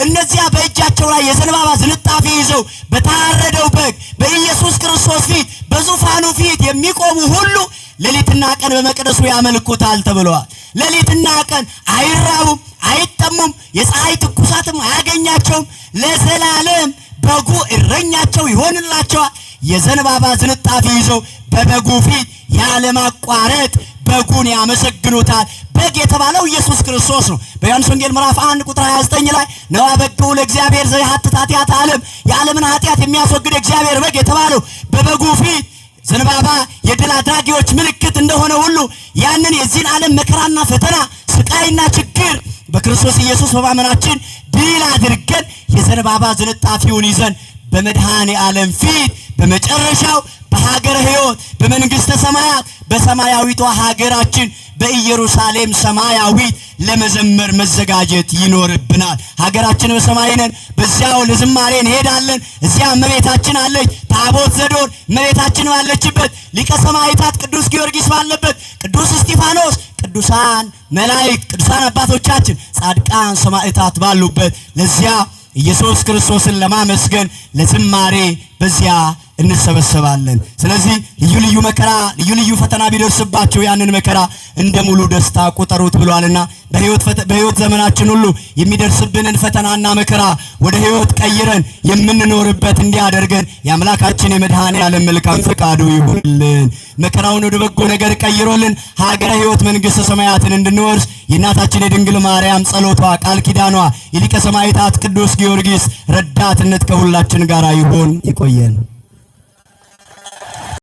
እነዚያ በእጃቸው ላይ የዘንባባ ዝንጣፊ ይዘው በታረደው በግ በኢየሱስ ክርስቶስ ፊት በዙፋኑ ፊት የሚቆሙ ሁሉ ሌሊትና ቀን በመቅደሱ ያመልኩታል ተብሏል። ሌሊትና ቀን አይራቡም፣ አይጠሙም፣ የፀሐይ ትኩሳትም አያገኛቸውም። ለዘላለም በጉ እረኛቸው ይሆንላቸዋል። የዘንባባ ዝንጣፊ ይዘው በበጉ ፊት ያለማቋረጥ በጉን ያመሰግኑታል። በግ የተባለው ኢየሱስ ክርስቶስ ነው። በዮሐንስ ወንጌል ምዕራፍ 1 ቁጥር 29 ላይ ነዋ በግሁ ለእግዚአብሔር ዘያሐትት ኃጢአተ ዓለም፣ የዓለምን ኃጢአት የሚያስወግድ እግዚአብሔር በግ የተባለው በበጉ ፊት ዘንባባ የድል አድራጊዎች ምልክት እንደሆነ ሁሉ ያንን የዚህን ዓለም መከራና ፈተና ስቃይና ችግር በክርስቶስ ኢየሱስ በማመናችን ድል አድርገን የዘንባባ ዝንጣፊውን ይዘን በመድኃኔ ዓለም ፊት በመጨረሻው በሀገረ ሕይወት በመንግስተ ሰማያት በሰማያዊቷ ሀገራችን በኢየሩሳሌም ሰማያዊት ለመዘመር መዘጋጀት ይኖርብናል። ሀገራችን በሰማይ ነን። በዚያው ለዝማሬ እንሄዳለን። እዚያ እመቤታችን አለች። ታቦት ዘዶር እመቤታችን ባለችበት፣ ሊቀ ሰማዕታት ቅዱስ ጊዮርጊስ ባለበት፣ ቅዱስ እስጢፋኖስ፣ ቅዱስ ቅዱሳን መላእክት ቅዱሳን አባቶቻችን ጻድቃን ሰማዕታት ባሉበት ለዚያ ኢየሱስ ክርስቶስን ለማመስገን ለዝማሬ በዚያ እንሰበሰባለን። ስለዚህ ልዩ ልዩ መከራ ልዩ ልዩ ፈተና ቢደርስባቸው ያንን መከራ እንደ ሙሉ ደስታ ቁጠሩት ብሏልና በሕይወት ዘመናችን ሁሉ የሚደርስብንን ፈተናና መከራ ወደ ሕይወት ቀይረን የምንኖርበት እንዲያደርገን የአምላካችን የመድኃኔዓለም መልካም ፈቃዱ ይሁንልን። መከራውን ወደ በጎ ነገር ቀይሮልን ሀገረ ሕይወት መንግሥተ ሰማያትን እንድንወርስ የእናታችን የድንግል ማርያም ጸሎቷ ቃል ኪዳኗ የሊቀ ሰማዕታት ቅዱስ ጊዮርጊስ ረዳትነት ከሁላችን ጋር ይሁን። ይቆየን።